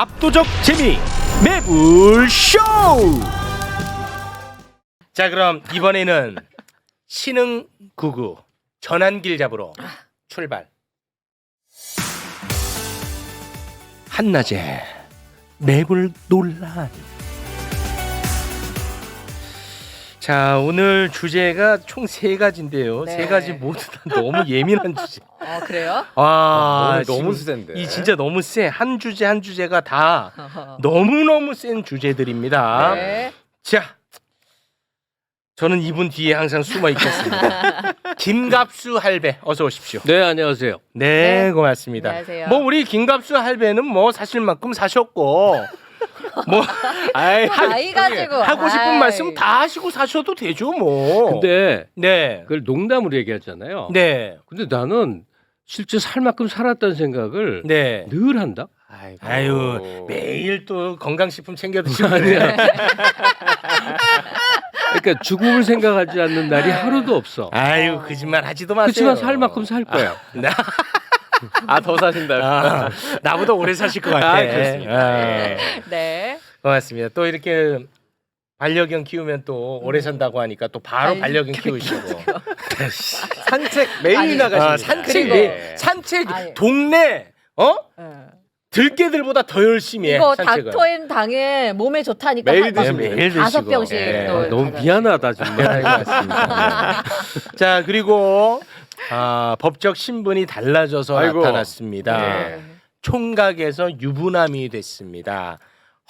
압도적 재미 매불쇼. 자, 그럼 이번에는 신흥99 전환길 잡으러 출발. 한낮에 매불 논란. 자, 오늘 주제가 총 3가지인데요. 네. 3가지 모두 다 너무 예민한 주제. 그래요? 아, 너무 세던데. 이 진짜 너무 세. 한 주제 한 주제가 다 너무너무 센 주제들입니다. 네. 자, 저는 이분 뒤에 항상 숨어 있겠습니다. 김갑수 할배 어서 오십시오. 네, 안녕하세요. 네, 네. 고맙습니다. 안녕하세요. 뭐 우리 김갑수 할배는 뭐 사실만큼 사셨고 뭐 나이 가지고 하고 싶은 말씀 다 하시고 사셔도 되죠, 뭐. 근데 네. 그걸 농담으로 얘기하잖아요. 네. 근데 나는 실제 살 만큼 살았다는 생각을 네. 늘 한다. 아유, 매일 또 건강식품 챙겨 드시고 그래요. 그러니까 죽음을 생각하지 않는 날이 하루도 없어. 아유, 거짓말 하지도 마세요. 그렇지만 살 만큼 살 거야. 더 사신다. 나보다 오래 사실 것 같아. 그렇습니다. 네. 고맙습니다. 또 이렇게 반려견 키우면 또 오래 산다고 하니까 또 바로 반려견 키우시고 산책 매일 아니, 나가십니다. 산책 그리고- 산책 아니. 동네 들개들보다 더 열심히 해. 이거 산책을. 닥터앤 당에 몸에 좋다니까 매일 한- 드시고. 매일 5병씩 네. 또 너무 가져가시고. 미안하다 정말. 맞습니다. 자, 그리고 법적 신분이 달라져서 아이고. 나타났습니다. 네. 총각에서 유부남이 됐습니다.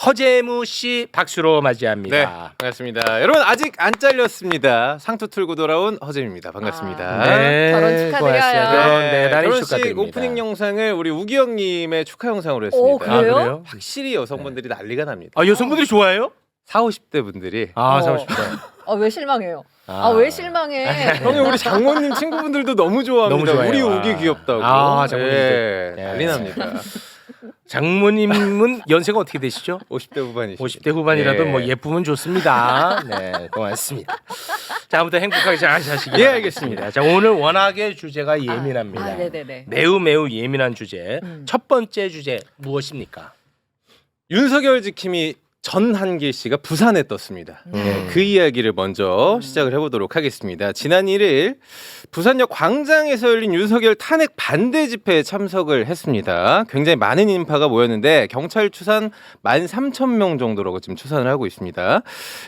허재무 씨 박수로 맞이합니다. 네, 반갑습니다. 여러분 아직 안 잘렸습니다. 상투 틀고 돌아온 허재입니다. 반갑습니다. 네, 결혼 축하드려요. 고맙습니다. 결혼 대단히 결혼식 축하드립니다. 오프닝 영상을 우리 우기 형님의 축하 영상으로 했습니다. 오, 그래요? 그래요? 확실히 여성분들이 난리가 납니다. 여성분들이 좋아해요? 40, 50대 분들이 어. 30대. 왜 실망해요? 왜 실망해? 형님 우리 장모님 친구분들도 너무 좋아합니다. 너무 좋아해요. 우리 우기 귀엽다고. 장모님들. 네, 난리 납니다. 장모님은 연세가 어떻게 되시죠? 50대 후반이시죠. 50대 후반이라도 네. 뭐 예쁘면 좋습니다. 네, 고맙습니다. 자, 아무튼 행복하게 잘 사시기 예, 바라겠습니다. 자, 오늘 워낙에 주제가 예민합니다. 네네네. 매우 예민한 주제. 첫 번째 주제 무엇입니까? 윤석열 지킴이 전한길 씨가 부산에 떴습니다. 네, 그 이야기를 먼저 시작을 해보도록 하겠습니다. 지난 1일 부산역 광장에서 열린 윤석열 탄핵 반대 집회에 참석을 했습니다. 굉장히 많은 인파가 모였는데 경찰 추산 13,000명 정도라고 지금 추산을 하고 있습니다.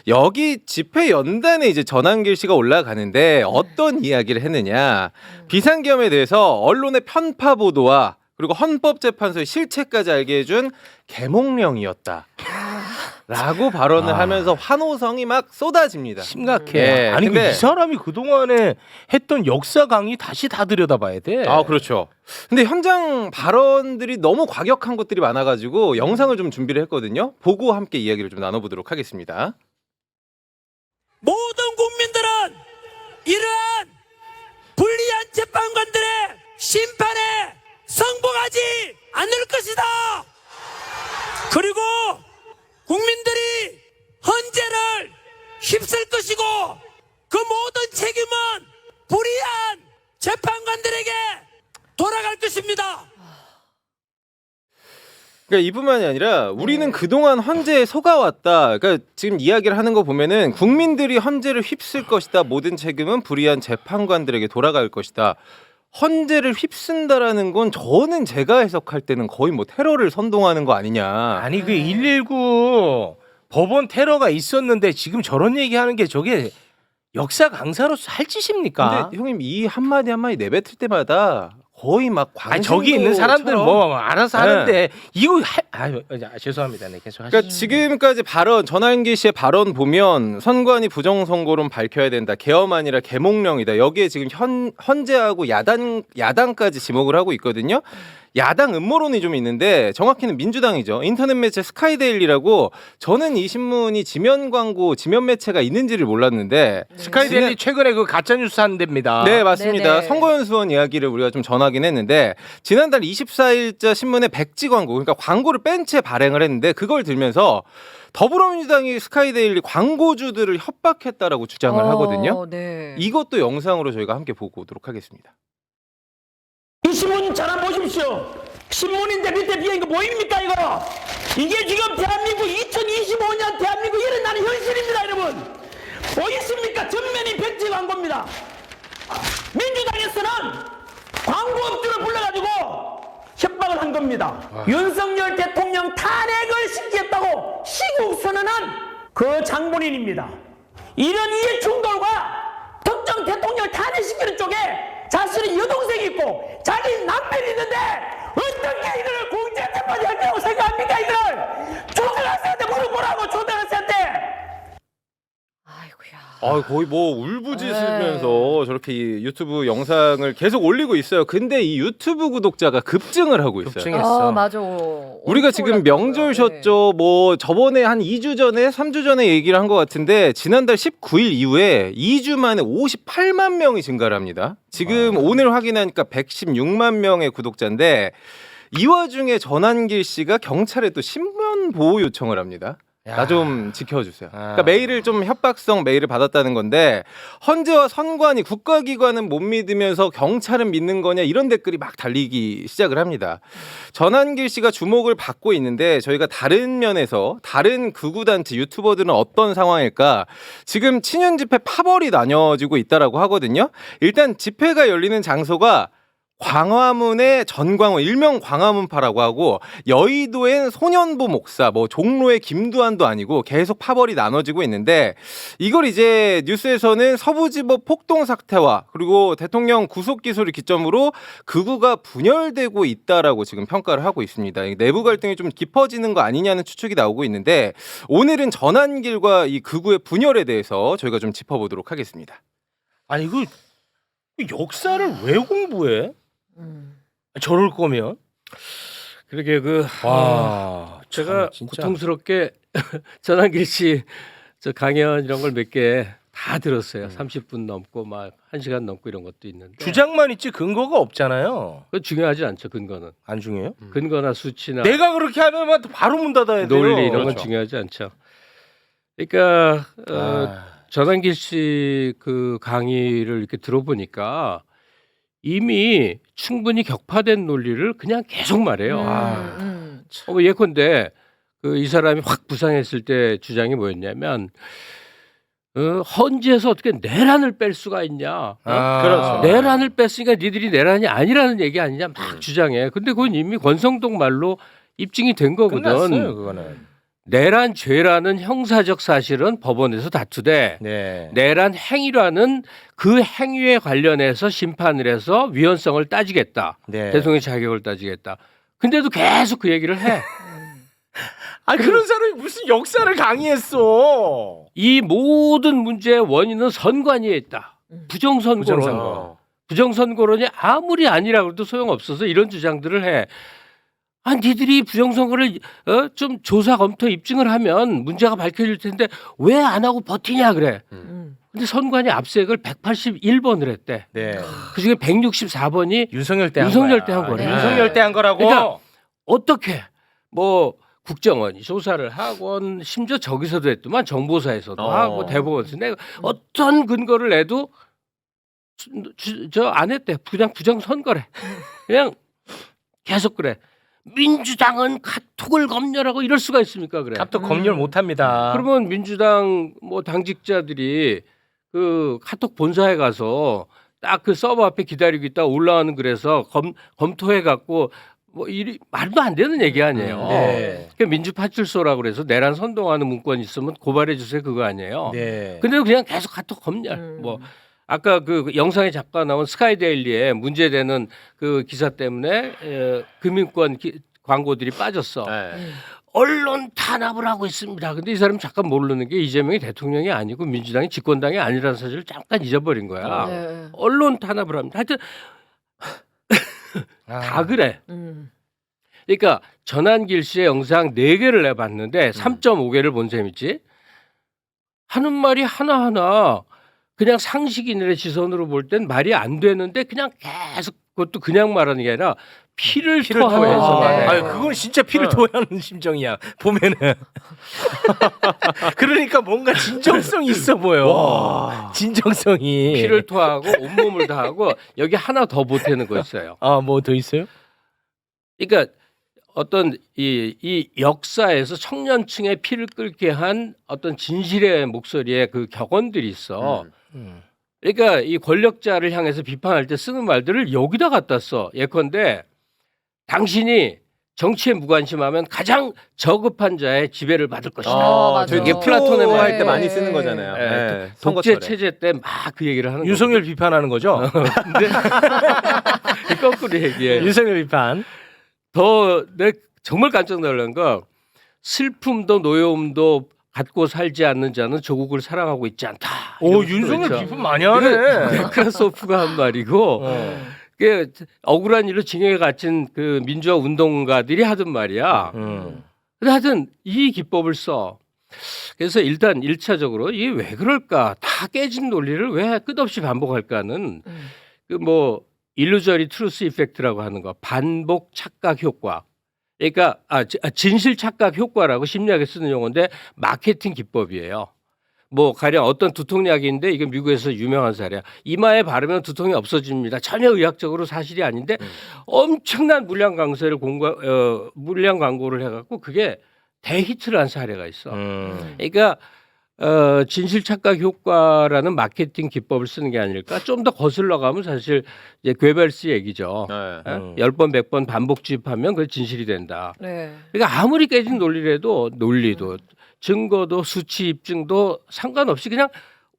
여기 집회 연단에 이제 전한길 씨가 올라가는데 어떤 이야기를 했느냐. 비상계엄에 대해서 언론의 편파 보도와 그리고 헌법재판소의 실체까지 알게 해준 계몽령이었다. 라고 발언을 하면서 환호성이 막 쏟아집니다. 심각해. 네, 아니, 근데- 이 사람이 그동안에 했던 역사 강의 다시 다 들여다봐야 돼. 아, 그렇죠. 근데 현장 발언들이 너무 과격한 것들이 많아가지고 영상을 좀 준비를 했거든요. 보고 함께 이야기를 좀 나눠보도록 하겠습니다. 모든 국민들은 이러한 불리한 재판관들의 심판에 승복하지 않을 것이다. 그리고 국민들이 헌재를 휩쓸 것이고 그 모든 책임은 불의한 재판관들에게 돌아갈 것입니다. 그러니까 이뿐만이 아니라 우리는 그동안 헌재에 속아왔다. 그러니까 지금 이야기를 하는 거 보면은 국민들이 헌재를 휩쓸 것이다. 모든 책임은 불의한 재판관들에게 돌아갈 것이다. 헌재를 휩쓴다라는 건 저는 제가 해석할 때는 거의 뭐 테러를 선동하는 거 아니냐. 아니, 그 119 법원 테러가 있었는데 지금 저런 얘기하는 게 저게 역사 강사로서 할 짓입니까? 근데 형님 이 한마디 한마디 내뱉을 때마다 거의 막 아니, 저기 있는 사람들 뭐 알아서 네. 하는데 이거 죄송합니다. 네, 계속 하시죠. 그러니까 지금까지 발언 전한기 씨의 발언 보면 선관위 부정선거론 밝혀야 된다. 계엄 아니라 계몽령이다. 여기에 지금 헌재하고 야당까지 지목을 하고 있거든요. 야당 음모론이 좀 있는데 정확히는 민주당이죠. 인터넷 매체 스카이데일리라고 저는 이 신문이 지면 광고, 지면 매체가 있는지를 몰랐는데 스카이데일리 최근에 그 가짜 뉴스 한 데입니다. 네, 맞습니다. 네네. 선거연수원 이야기를 우리가 좀 전하긴 했는데 지난달 24일자 신문에 백지 광고, 그러니까 광고를 뺀 채 발행을 했는데 그걸 들면서 더불어민주당이 스카이데일리 광고주들을 협박했다라고 주장을 하거든요. 네. 이것도 영상으로 저희가 함께 보고 오도록 하겠습니다. 이 신문 잘 보십시오. 신문인데 밑에 비어있는 거 보입니까 이거? 이게 지금 대한민국 2025년 대한민국 일어나는 현실입니다 여러분. 보이십니까? 전면이 백지 광고입니다. 민주당에서는 광고업주를 불러가지고 협박을 한 겁니다. 윤석열 대통령 탄핵을 시키겠다고 시국 선언한 그 장본인입니다. 이런 이해 충돌과 특정 대통령을 탄핵시키는 쪽에 자신의 여동생이 있고 자기 남편이 있는데 어떻게 이걸 공정재판이 할 거라고 생각합니까? 이걸 초등학생한테 물어보라고 초등학생한테. 아이고야. 거의 뭐 울부짖으면서 저렇게 이 유튜브 영상을 계속 올리고 있어요. 근데 이 유튜브 구독자가 급증을 하고 있어요. 급증했어. 맞아. 우리가 지금 명절 쉬었죠. 뭐 저번에 한 2주 전에 3주 전에 얘기를 한 것 같은데 지난달 19일 이후에 2주 만에 58만 명이 증가를 합니다. 지금 오늘 확인하니까 116만 명의 구독자인데 이 와중에 전한길 씨가 경찰에 또 신변 보호 요청을 합니다. 나 좀 지켜주세요. 그러니까 메일을 좀 협박성 메일을 받았다는 건데 헌재와 선관위 국가기관은 못 믿으면서 경찰은 믿는 거냐 이런 댓글이 막 달리기 시작을 합니다. 전한길 씨가 주목을 받고 있는데 저희가 다른 면에서 다른 극우단체 유튜버들은 어떤 상황일까 지금 친윤 집회 파벌이 나뉘어지고 있다라고 하거든요. 일단 집회가 열리는 장소가 광화문의 전광훈 일명 광화문파라고 하고 여의도엔 손현보 목사 뭐 종로의 김두한도 아니고 계속 파벌이 나눠지고 있는데 이걸 이제 뉴스에서는 서부지법 폭동 사태와 그리고 대통령 구속 기소를 기점으로 극우가 분열되고 있다라고 지금 평가를 하고 있습니다. 내부 갈등이 좀 깊어지는 거 아니냐는 추측이 나오고 있는데 오늘은 전한길과 이 극우의 분열에 대해서 저희가 좀 짚어보도록 하겠습니다. 아니 그 역사를 왜 공부해? 저럴 거면 그러게 제가 진짜. 고통스럽게 전한길 씨 저 강연 이런 걸 몇 개 다 들었어요. 30분 넘고 막 1시간 넘고 이런 것도 있는데 주장만 있지 근거가 없잖아요. 그건 중요하지 않죠. 근거는 안 중요해요? 근거나 수치나 내가 그렇게 하면 바로 문 닫아야 돼요. 논리 이런 건 그렇죠. 중요하지 않죠. 그러니까 아, 전한길 씨 그 강의를 이렇게 들어보니까 이미 충분히 격파된 논리를 그냥 계속 말해요. 예컨대 이 사람이 확 부상했을 때 주장이 뭐였냐면 헌재에서 어떻게 내란을 뺄 수가 있냐? 그렇죠. 내란을 뺐으니까 니들이 내란이 아니라는 얘기 아니냐 막 주장해. 근데 그건 이미 권성동 말로 입증이 된 거거든. 끝났어요 그거는. 내란 죄라는 형사적 사실은 법원에서 다투되 네. 내란 행위라는 그 행위에 관련해서 심판을 해서 위헌성을 따지겠다. 네. 대통령 자격을 따지겠다. 근데도 계속 그 얘기를 해. 아 그런 사람이 무슨 역사를 강의했어? 이 모든 문제의 원인은 선관위에 있다. 부정선거론. 부정선거. 부정선거론이 아무리 아니라고 해도 소용없어서 이런 주장들을 해. 아, 니들이 부정선거를 좀 조사 검토 입증을 하면 문제가 밝혀질 텐데 왜 안 하고 버티냐 그래. 근데 선관위 압수액을 181번을 했대. 네. 그중에 164번이 윤석열 때 윤석열 한 때 한 거야. 거래. 윤석열 때 한 거라고. 그러니까 어떻게 뭐 국정원이 조사를 하건 심지어 저기서도 했더만 정보사에서도 하고 대법원에서 내가 어떤 근거를 내도 저 안 했대. 그냥 부정선거래. 그냥 계속 그래. 민주당은 카톡을 검열하고 이럴 수가 있습니까? 그래. 카톡 검열 못합니다. 그러면 민주당 뭐 당직자들이 그 카톡 본사에 가서 딱 그 서버 앞에 기다리고 있다 올라오는 그래서 검토해 갖고 뭐 일이 말도 안 되는 얘기 아니에요. 네. 그 민주파출소라고 그래서 내란 선동하는 문건 있으면 고발해 주세요 그거 아니에요. 네. 근데 그냥 계속 카톡 검열. 뭐 아까 그 영상에 잠깐 나온 스카이데일리에 문제되는 그 기사 때문에 금융권 광고들이 빠졌어. 네. 언론 탄압을 하고 있습니다. 근데 이 사람 잠깐 모르는 게 이재명이 대통령이 아니고 민주당이 집권당이 아니라는 사실을 잠깐 잊어버린 거야. 네. 언론 탄압을 합니다. 하여튼 다 그래. 그러니까 전한길 씨의 영상 4개를 내봤는데 3.5개를 본 셈이지. 하는 말이 하나하나 그냥 상식인의 시선으로 볼 땐 말이 안 되는데 그냥 계속 그것도 그냥 말하는 게 아니라 피를 토해서 말해. 아유, 그건 진짜 피를 토하는 심정이야. 보면은. 그러니까 뭔가 진정성이 있어 보여. 진정성이. 피를 토하고 온몸을 다하고 여기 하나 더 보태는 거 있어요. 아, 뭐 더 있어요? 그러니까 어떤 이 역사에서 청년층의 피를 끓게 한 어떤 진실의 목소리의 그 격언들이 있어. 그러니까 이 권력자를 향해서 비판할 때 쓰는 말들을 여기다 갖다 써. 예컨대 당신이 정치에 무관심하면 가장 저급한 자의 지배를 받을 것이다. 맞아. 저기 이게 플라톤의 할 말 때 많이 쓰는 거잖아요. 예, 네, 독재 선거철에. 체제 때 막 그 얘기를 하는 윤석열 비판하는 거죠? 근데 거꾸로 얘기해. 윤석열 비판. 더 내 정말 깜짝 놀란 거 슬픔도 노여움도 갖고 살지 않는 자는 조국을 사랑하고 있지 않다. 오, 이런 윤석열 거죠. 비판 많이 하네. 크라소프가 한 말이고 그 억울한 일로 징역에 갇힌 그 민주화 운동가들이 하던 말이야. 근데 하여튼 이 기법을 써. 그래서 일단 1차적으로 이게 왜 그럴까? 다 깨진 논리를 왜 끝없이 반복할까는 그 뭐 일루저리 트루스 이펙트라고 하는 거, 반복 착각 효과. 그러니까 진실 착각 효과라고 심리학에 쓰는 용어인데 마케팅 기법이에요. 뭐 가령 어떤 두통약인데 이게 미국에서 유명한 사례야. 이마에 바르면 두통이 없어집니다. 전혀 의학적으로 사실이 아닌데 엄청난 물량 강세를 물량 광고를 해갖고 그게 대히트를 한 사례가 있어. 그러니까 진실 착각 효과라는 마케팅 기법을 쓰는 게 아닐까. 좀 더 거슬러 가면 사실 이제 괴벨스 얘기죠. 네. 10번 100번 반복 주입하면 그게 진실이 된다. 네. 그러니까 아무리 깨진 논리도 증거도 수치 입증도 상관없이 그냥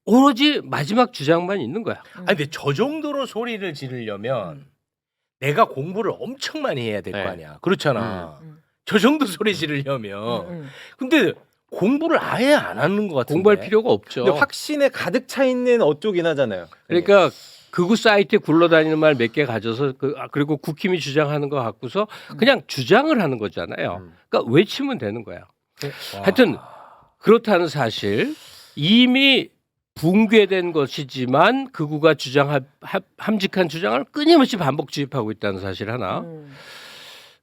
오로지 마지막 주장만 있는 거야. 아니 근데 저 정도로 소리를 지르려면 내가 공부를 엄청 많이 해야 될 거 네. 아니야. 그렇잖아. 저 정도 소리 지르려면. 근데 공부를 아예 안 하는 것 같은데. 공부할 필요가 없죠. 근데 확신에 가득 차 있는 어쩌긴 하잖아요. 그러니까 극우 사이트에 굴러다니는 말 몇 개 가져서 그리고 국힘이 주장하는 거 갖고서 그냥 주장을 하는 거잖아요. 그러니까 외치면 되는 거야. 하여튼 그렇다는 사실 이미 붕괴된 것이지만 극우가 함직한 주장을 끊임없이 반복 주입하고 있다는 사실 하나.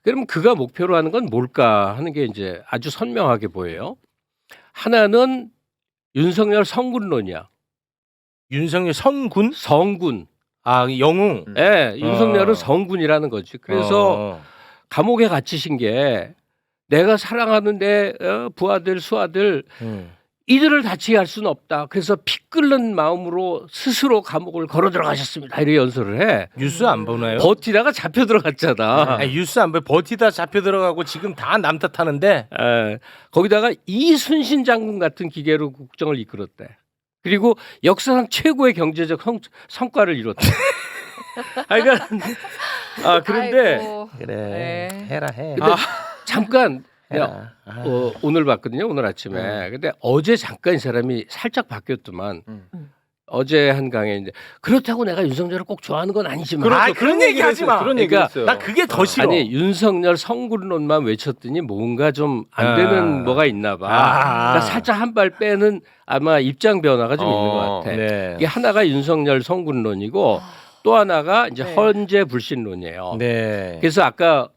그러면 그가 목표로 하는 건 뭘까 하는 게 이제 아주 선명하게 보여요. 하나는 윤석열 성군론이야. 윤석열 선군? 성군. 아 영웅. 예, 윤석열은 성군이라는 거지. 그래서 감옥에 갇히신 게 내가 사랑하는 내 부하들 수하들 이들을 다치게 할 수는 없다. 그래서 피 끓는 마음으로 스스로 감옥을 걸어 들어가셨습니다. 이렇게 연설을 해. 뉴스 안 보나요? 버티다가 잡혀 들어갔잖아. 아니, 뉴스 안 봐. 버티다 잡혀 들어가고 지금 다 남 탓하는데. 에, 거기다가 이순신 장군 같은 기계로 국정을 이끌었대. 그리고 역사상 최고의 경제적 성과를 이뤘대. 그러니까 그런데 아이고. 그래. 네. 해라 해. 근데 잠깐 해라. 오늘 봤거든요. 오늘 아침에. 근데 어제 잠깐 이 사람이 살짝 바뀌었더만. 어제 한 강에 이제 그렇다고 내가 윤석열을 꼭 좋아하는 건 아니지만. 그렇죠. 그런 얘기 하지 마. 그런 그러니까 얘기 했어요. 나 그게 더 싫어. 아니 윤석열 성군론만 외쳤더니 뭔가 좀 안 되는 뭐가 있나 봐. 그러니까 살짝 한 발 빼는 아마 입장 변화가 좀 있는 것 같아. 네. 이게 하나가 윤석열 성군론이고 또 하나가 이제 네. 헌재 불신론이에요. 네. 그래서 아까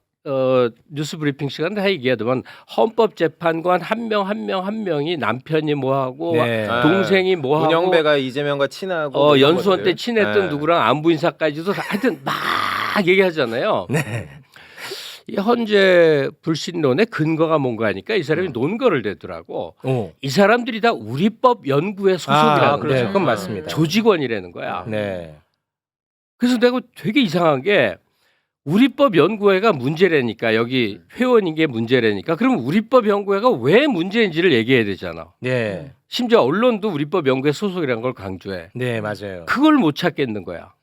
뉴스 브리핑 시간 다 얘기하더만 헌법재판관 한 명이 남편이 뭐하고 네. 동생이 뭐하고 문영배가 이재명과 친하고 이런 연수원 때 것들. 친했던 네. 누구랑 안부 인사까지도 다 하여튼 막 얘기하잖아요. 네. 이 헌재 불신론의 근거가 뭔가 하니까 이 사람이 논거를 대더라고. 오. 이 사람들이 다 우리법 연구회 소속이라는 그렇죠. 거야. 그건 맞습니다. 조직원이라는 거야. 네. 그래서 내가 되게 이상한 게 우리법 연구회가 문제라니까 여기 회원인 게 문제라니까 그럼 우리법 연구회가 왜 문제인지를 얘기해야 되잖아. 네. 심지어 언론도 우리법 연구회 소속이라는 걸 강조해. 네, 맞아요. 그걸 못 찾겠는 거야.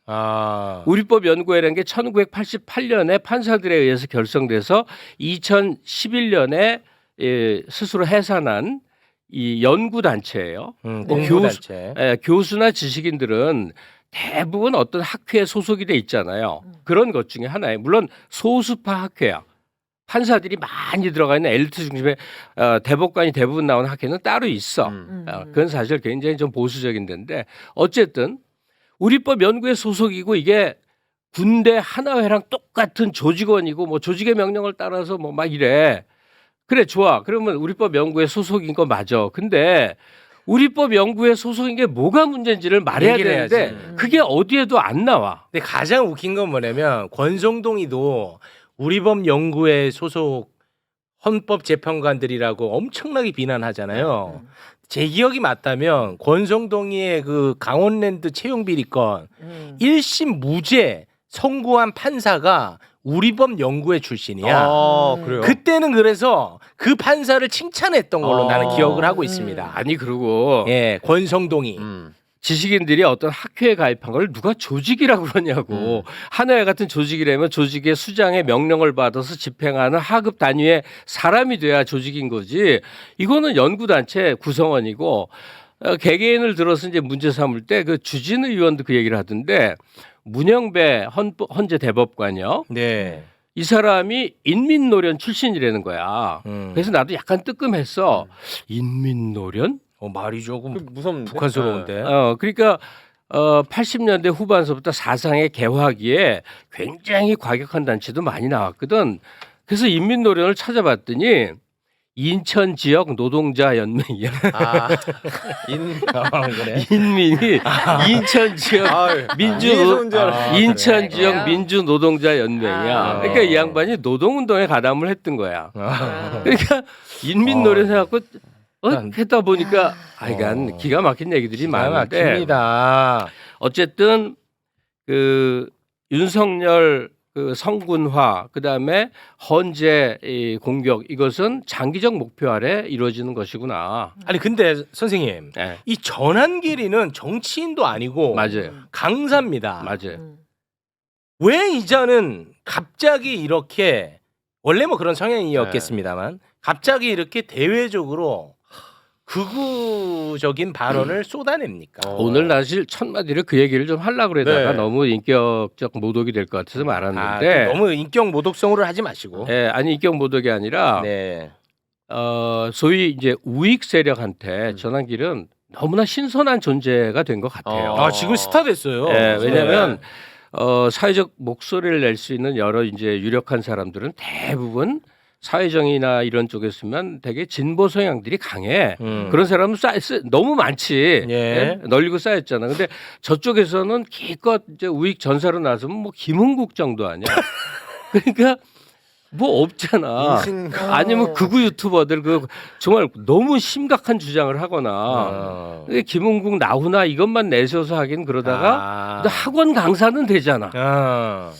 우리법 연구회라는 게 1988년에 판사들에 의해서 결성돼서 2011년에 스스로 해산한 이 연구 단체예요. 공부단체. 교수나 지식인들은 대부분 어떤 학회에 소속이 돼 있잖아요. 그런 것 중에 하나예요. 물론 소수파 학회야. 판사들이 많이 들어가 있는 엘리트 중심의 대법관이 대부분 나오는 학회는 따로 있어. 그건 사실 굉장히 좀 보수적인 데인데 어쨌든 우리법 연구회 소속이고 이게 군대 하나회랑 똑같은 조직원이고 뭐 조직의 명령을 따라서 뭐 막 이래. 그래 좋아. 그러면 우리법 연구회 소속인 거 맞아. 근데 우리법 연구회 소속인 게 뭐가 문제인지를 말해야 얘기를 되는데 해야지. 그게 어디에도 안 나와. 근데 가장 웃긴 건 뭐냐면 권성동이도 우리법 연구회 소속 헌법재판관들이라고 엄청나게 비난하잖아요. 제 기억이 맞다면 권성동이의 그 강원랜드 채용 비리건 1심 무죄 선고한 판사가 우리법 연구회 출신이야. 아, 그래요? 그때는 그래서 그 판사를 칭찬했던 걸로 나는 기억을 하고 있습니다. 아니 그리고 예, 권성동이. 지식인들이 어떤 학회에 가입한 걸 누가 조직이라고 그러냐고. 하나회 같은 조직이라면 조직의 수장의 명령을 받아서 집행하는 하급 단위의 사람이 돼야 조직인 거지. 이거는 연구단체 구성원이고 개개인을 들어서 이제 문제 삼을 때 그 주진우 의원도 그 얘기를 하던데 문영배 헌재 대법관이요. 네. 이 사람이 인민노련 출신이라는 거야. 그래서 나도 약간 뜨끔했어. 인민노련? 말이 조금 무섭는데. 북한스러운데. 그러니까 80년대 후반서부터 사상의 개화기에 굉장히 과격한 단체도 많이 나왔거든. 그래서 인민노련을 찾아봤더니 인천 지역 노동자 연맹이야. 그래. 인민이 인천 지역 인천 지역 민주 노동자 연맹이야. 그러니까 이 양반이 노동운동에 가담을 했던 거야. 그러니까 인민노련 해갖고 했다 보니까 이건 기가 막힌 얘기들이 많은데 막힙니다. 어쨌든 그 윤석열 그 성군화 그다음에 헌재 이 공격 이것은 장기적 목표 아래 이루어지는 것이구나. 아니 근데 선생님 네. 이 전한길이는 정치인도 아니고 맞아요. 강사입니다. 맞아요. 왜 이자는 갑자기 이렇게 원래 뭐 그런 성향이었겠습니다만 갑자기 이렇게 대외적으로 극우적인 발언을 쏟아냅니까? 오늘 사실 첫 마디를 그 얘기를 좀 하려고 그러다가 네. 너무 인격적 모독이 될 것 같아서 말았는데 너무 인격 모독성으로 하지 마시고. 예, 아니 인격 모독이 아니라 네. 소위 이제 우익 세력한테 전환길은 너무나 신선한 존재가 된 것 같아요. 지금 스타 됐어요. 예, 왜냐하면 사회적 목소리를 낼 수 있는 여러 이제 유력한 사람들은 대부분 사회정의나 이런 쪽에 있으면 되게 진보 성향들이 강해. 그런 사람은 너무 많지. 예. 예? 널리고 쌓였잖아. 근데 저쪽에서는 기껏 이제 우익 전사로 나서면 뭐 김흥국 정도 아니야. 그러니까 뭐 없잖아. 아니면 극우 유튜버들 그 정말 너무 심각한 주장을 하거나 김흥국 나훈아 이것만 내세워서 하긴 그러다가 근데 학원 강사는 되잖아.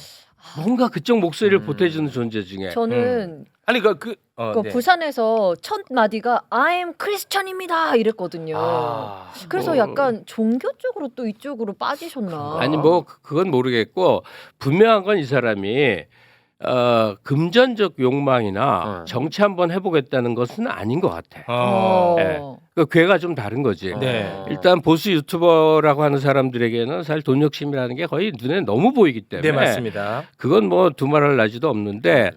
뭔가 그쪽 목소리를 보태주는 존재 중에. 저는 아니 그 네. 부산에서 첫 마디가 I'm 크리스천입니다 이랬거든요. 그래서 약간 종교 쪽으로 또 이쪽으로 빠지셨나? 아니 뭐 그건 모르겠고 분명한 건 이 사람이 금전적 욕망이나 정치 한번 해보겠다는 것은 아닌 것 같아. 네. 그 괴가 좀 다른 거지. 네. 일단 보수 유튜버라고 하는 사람들에게는 사실 돈 욕심이라는 게 거의 눈에 너무 보이기 때문에. 네, 맞습니다. 그건 뭐 두말할 나지도 없는데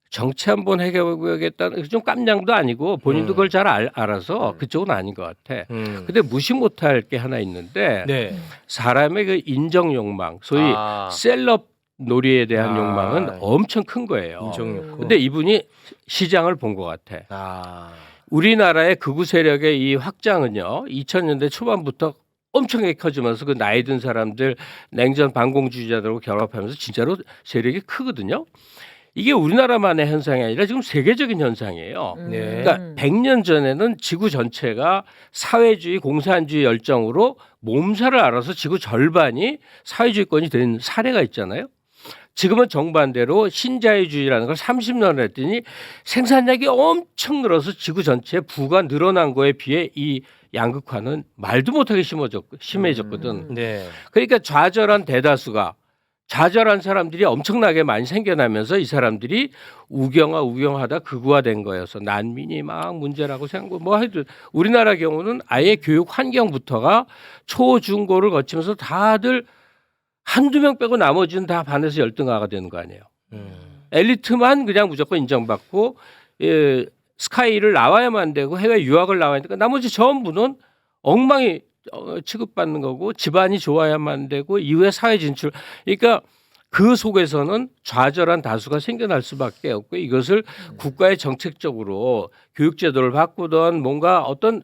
정치 한번 해보겠다는 좀 깜냥도 아니고 본인도 그걸 잘 알아서 그쪽은 아닌 것 같아. 근데 무시 못할 게 하나 있는데 네. 사람의 그 인정 욕망, 소위 셀럽 놀이에 대한 욕망은 엄청 큰 거예요. 인정욕구. 근데 이분이 시장을 본 것 같아. 우리나라의 극우 세력의 이 확장은요, 2000년대 초반부터 엄청나게 커지면서 그 나이 든 사람들, 냉전 반공주의자들하고 결합하면서 진짜로 세력이 크거든요. 이게 우리나라만의 현상이 아니라 지금 세계적인 현상이에요. 네. 그러니까 100년 전에는 지구 전체가 사회주의, 공산주의 열정으로 몸살을 앓아서 지구 절반이 사회주의권이 된 사례가 있잖아요. 지금은 정반대로 신자유주의라는 걸 30년을 했더니 생산량이 엄청 늘어서 지구 전체의 부가 늘어난 거에 비해 이 양극화는 말도 못하게 심해졌거든. 네. 그러니까 좌절한 대다수가 좌절한 사람들이 엄청나게 많이 생겨나면서 이 사람들이 우경하다 극우화된 거여서 난민이 막 문제라고 생각하고 뭐 해도 우리나라 경우는 아예 교육 환경부터가 초, 중, 고를 거치면서 다들 한두 명 빼고 나머지는 다 반에서 열등화가 되는 거 아니에요. 엘리트만 그냥 무조건 인정받고 스카이를 나와야만 되고 해외 유학을 나와야 되니까 나머지 전부는 엉망이 취급받는 거고 집안이 좋아야만 되고 이후에 사회 진출. 그러니까 그 속에서는 좌절한 다수가 생겨날 수밖에 없고 이것을 국가의 정책적으로 교육제도를 바꾸던 뭔가 어떤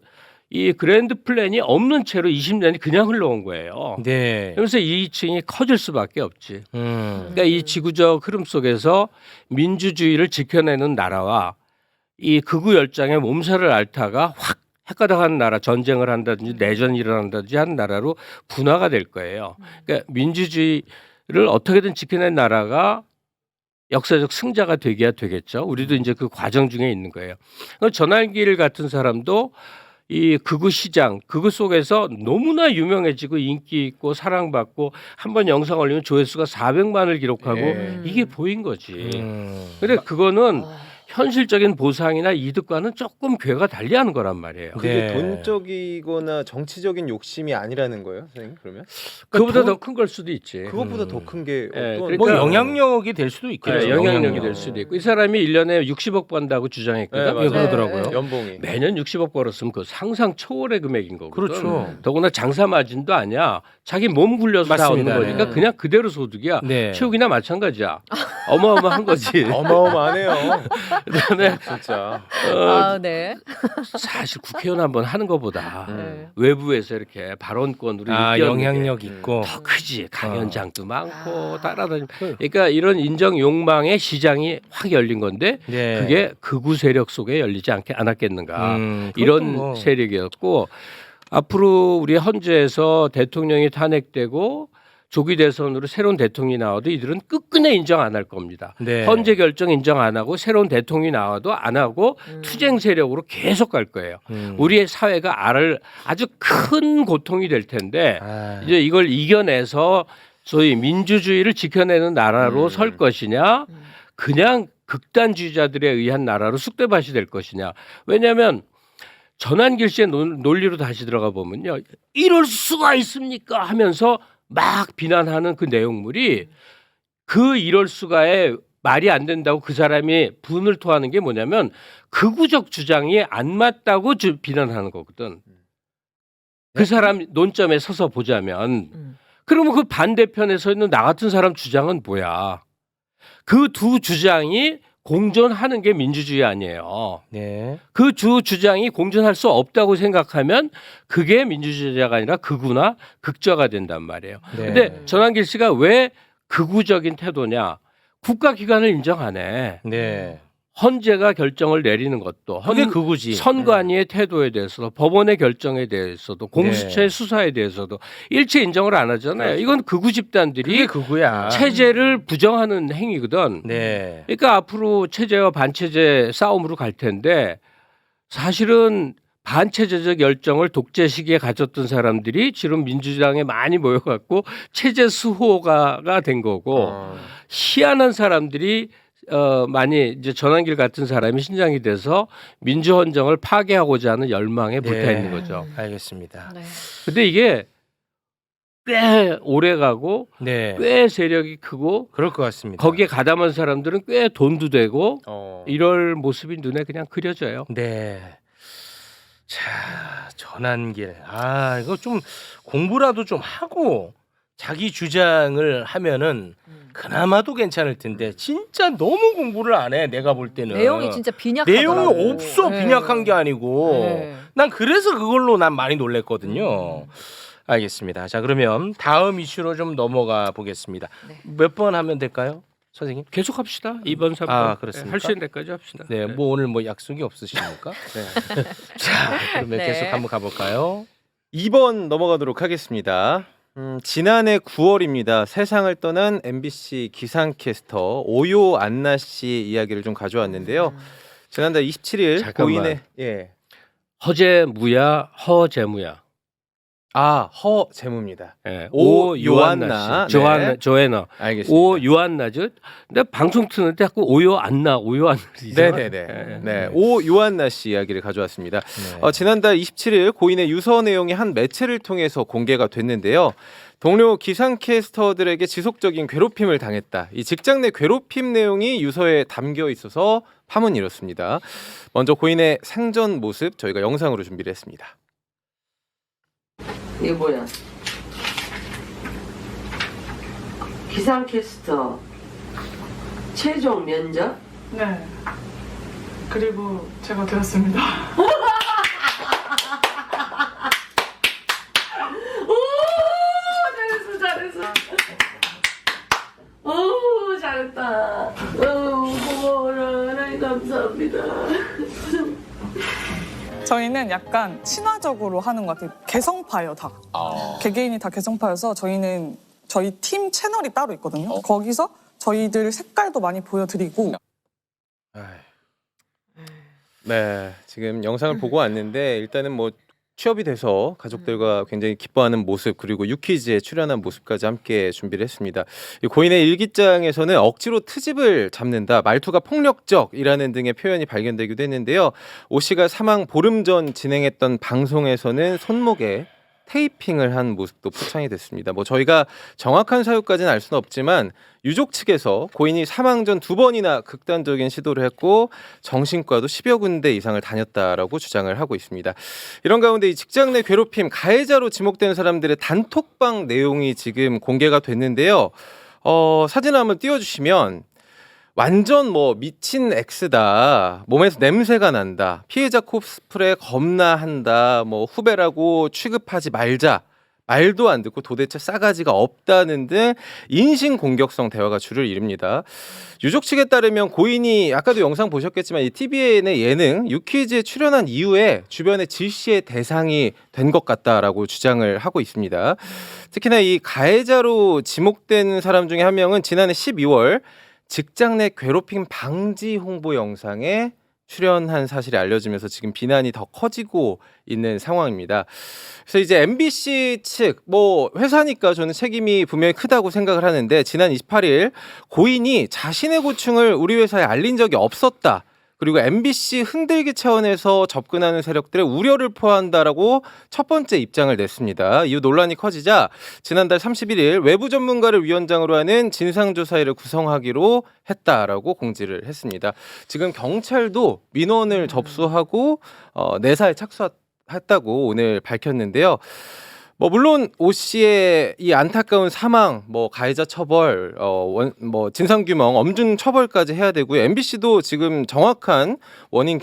이 그랜드 플랜이 없는 채로 20년이 그냥 흘러온 거예요. 네. 그래서 이익층이 커질 수밖에 없지. 음. 그러니까 이 지구적 흐름 속에서 민주주의를 지켜내는 나라와 이 극우 열장에 몸살을 앓다가 확 헷가닥하는 나라, 전쟁을 한다든지 내전이 일어난다든지 하는 나라로 분화가 될 거예요. 그러니까 민주주의를 어떻게든 지켜낸 나라가 역사적 승자가 되기야 되겠죠. 우리도 이제 그 과정 중에 있는 거예요. 전환길 같은 사람도 이 극우 시장, 극우 속에서 너무나 유명해지고 인기 있고 사랑받고 한번 영상 올리면 조회수가 400만을 기록하고 이게 보인 거지. 근데 그거는 현실적인 보상이나 이득과는 조금 궤가 달리하는 거란 말이에요. 그게 네. 돈적이거나 정치적인 욕심이 아니라는 거예요, 선생님? 그러면 그거보다 더 큰 걸 수도 있지. 그것보다 더 큰 게 네, 어떤 뭐 그러니까- 영향력이 될 수도 있겠죠. 네, 영향력이 될 수도 있고 이 사람이 1년에 60억 번다고 주장했거든. 네, 맞아요. 그러더라고요. 연봉이 매년 60억 벌었으면 그 상상 초월의 금액인 거거든. 그렇죠. 더구나 장사 마진도 아니야. 자기 몸 굴려서 다 얻는 맞습니다. 거니까 네. 그냥 그대로 소득이야. 네. 체육이나 마찬가지야. 어마어마한 거지. 어마어마하네요. 그다음에 진짜. 아, 네. 사실 국회의원 한번 하는 것보다 네. 외부에서 이렇게 발언권으로 아, 일깨우는 게 영향력 있고. 더 크지. 강연장도 많고 아. 따라다니고. 그러니까 이런 인정 욕망의 시장이 확 열린 건데 네. 그게 극우 세력 속에 열리지 않았겠는가. 그것도 이런 뭐. 세력이었고 앞으로 우리 헌재에서 대통령이 탄핵되고 조기 대선으로 새로운 대통령이 나와도 이들은 끝끝내 인정 안 할 겁니다. 네. 헌재 결정 인정 안 하고 새로운 대통령이 나와도 안 하고 투쟁 세력으로 계속 갈 거예요. 우리의 사회가 아주 큰 고통이 될 텐데 아. 이제 이걸 이겨내서 소위 민주주의를 지켜내는 나라로 설 것이냐 그냥 극단주의자들에 의한 나라로 쑥대밭이 될 것이냐. 왜냐하면 전환길 씨의 논리로 다시 들어가 보면요. 이럴 수가 있습니까 하면서 막 비난하는 그 내용물이 그 이럴 수가에 말이 안 된다고 그 사람이 분을 토하는 게 뭐냐면 극우적 주장이 안 맞다고 비난하는 거거든. 그 사람 논점에 서서 보자면 그러면 그 반대편에 서 있는 나 같은 사람 주장은 뭐야? 그 두 주장이 공존하는 게 민주주의 아니에요. 네. 그 주 주장이 공존할 수 없다고 생각하면 그게 민주주의자가 아니라 극우나 극좌가 된단 말이에요. 네. 근데 전환길 씨가 왜 극우적인 태도냐? 국가기관을 인정 안 해. 네. 헌재가 결정을 내리는 것도 그게 그거지. 선관위의 태도에 대해서도 법원의 결정에 대해서도 공수처의 수사에 대해서도 일체 인정을 안 하잖아요. 이건 극우 집단들이 그게 그거야. 체제를 부정하는 행위거든. 네. 그러니까 앞으로 체제와 반체제 싸움으로 갈 텐데 사실은 반체제적 열정을 독재 시기에 가졌던 사람들이 지금 민주당에 많이 모여갖고 체제 수호가가 된 거고 희한한 사람들이 많이 이제 전환길 같은 사람이 신장이 돼서 민주헌정을 파괴하고자 하는 열망에 불타 있는 거죠. 알겠습니다. 네. 근데 이게 꽤 오래 가고 네. 꽤 세력이 크고 그럴 것 같습니다. 거기에 가담한 사람들은 꽤 돈도 되고 어. 이럴 모습이 눈에 그냥 그려져요. 네. 자, 전환길. 아, 이거 좀 공부라도 좀 하고 자기 주장을 하면은 그나마도 괜찮을 텐데 진짜 너무 공부를 안 해. 내가 볼 때는. 내용이 진짜 빈약하더라고. 내용이 없어. 네. 빈약한 게 아니고. 네. 난 그래서 그걸로 난 많이 놀랬거든요. 알겠습니다. 자, 그러면 다음 이슈로 좀 넘어가 보겠습니다. 네. 몇 번 하면 될까요? 선생님? 계속 합시다. 2번, 3번. 아, 그렇습니까? 할 수 있는 데까지 합시다. 네, 뭐 오늘 뭐 약속이 없으십니까? 네. 자, 그러면 네. 계속 한번 가볼까요? 2번 넘어가도록 하겠습니다. 지난해 9월입니다. 세상을 떠난 MBC 기상캐스터 오요 안나 씨 이야기를 좀 가져왔는데요. 지난달 27일 잠깐만. 고인의 허재무야, 허재무야. 허재무입니다. 예, 오 요한나 씨. 요한나. 네. 조해너. 알겠습니다. 오 요한나죠. 근데 방송 트는데 자꾸 오요 안나, 오요 안나. 네네네. 네, 오 요한나 씨 이야기를 가져왔습니다. 네. 지난달 27일 고인의 유서 내용이 한 매체를 통해서 공개가 됐는데요. 동료 기상캐스터들에게 지속적인 괴롭힘을 당했다. 이 직장 내 괴롭힘 내용이 유서에 담겨 있어서 파문이 일었습니다. 먼저 고인의 생전 모습 저희가 영상으로 준비를 했습니다. 이게 뭐야? 기상캐스터 최종 면접? 네. 그리고 제가 되었습니다. 저희는 약간 친화적으로 하는 것 같아요. 개성파예요, 다. 개개인이 다 개성파여서 저희는 저희 팀 채널이 따로 있거든요. 거기서 저희들 색깔도 많이 보여드리고. 네, 지금 영상을 보고 왔는데 일단은 뭐 취업이 돼서 가족들과 굉장히 기뻐하는 모습 그리고 유퀴즈에 출연한 모습까지 함께 준비를 했습니다. 이 고인의 일기장에서는 억지로 트집을 잡는다, 말투가 폭력적이라는 등의 표현이 발견되기도 했는데요. 오 씨가 사망 보름 전 진행했던 방송에서는 손목에 테이핑을 한 모습도 포착이 됐습니다. 뭐 저희가 정확한 사유까지는 알 수는 없지만 유족 측에서 고인이 사망 전 2번이나 극단적인 시도를 했고 정신과도 10여 군데 이상을 다녔다라고 주장을 하고 있습니다. 이런 가운데 이 직장 내 괴롭힘 가해자로 지목된 사람들의 단톡방 내용이 지금 공개가 됐는데요. 사진을 한번 띄워주시면 완전 뭐 미친 X다, 몸에서 냄새가 난다, 피해자 코스프레 겁나 한다, 뭐 후배라고 취급하지 말자, 말도 안 듣고 도대체 싸가지가 없다는 등 인신공격성 대화가 줄을 이룹니다. 유족 측에 따르면 고인이 아까도 영상 보셨겠지만 이 TVN의 예능 유퀴즈에 출연한 이후에 주변의 질시의 대상이 된 것 같다라고 주장을 하고 있습니다. 특히나 이 가해자로 지목된 사람 중에 한 명은 지난해 12월 직장 내 괴롭힘 방지 홍보 영상에 출연한 사실이 알려지면서 지금 비난이 더 커지고 있는 상황입니다. 그래서 이제 MBC 측, 뭐 회사니까 저는 책임이 분명히 크다고 생각을 하는데 지난 28일 고인이 자신의 고충을 우리 회사에 알린 적이 없었다, 그리고 MBC 흔들기 차원에서 접근하는 세력들의 우려를 표한다라고 첫 번째 입장을 냈습니다. 이후 논란이 커지자 지난달 31일 외부 전문가를 위원장으로 하는 진상조사회를 구성하기로 했다라고 공지를 했습니다. 지금 경찰도 민원을 접수하고 내사에 착수했다고 오늘 밝혔는데요. 뭐 물론 오 씨의 이 안타까운 사망, 뭐 가해자 처벌, 뭐 진상 규명, 엄중 처벌까지 해야 되고요. MBC도 지금 정확한 원인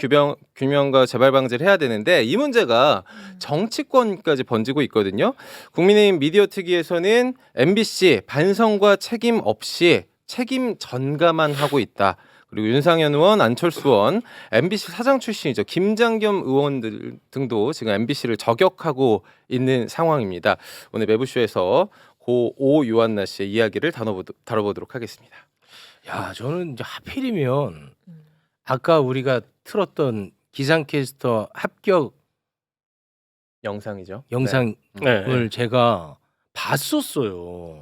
규명과 재발 방지를 해야 되는데 이 문제가 정치권까지 번지고 있거든요. 국민의힘 미디어 특위에서는 MBC 반성과 책임 없이 책임 전가만 하고 있다. 그리고 윤상현 의원, 안철수 의원, MBC 사장 출신이죠. 김장겸 의원들 등도 지금 MBC를 저격하고 있는 상황입니다. 오늘 매부쇼에서 고 오유한나 씨의 이야기를 다뤄보도록 하겠습니다. 야, 저는 이제 하필이면 아까 우리가 틀었던 기상캐스터 합격 영상이죠. 영상을 네. 제가 봤었어요.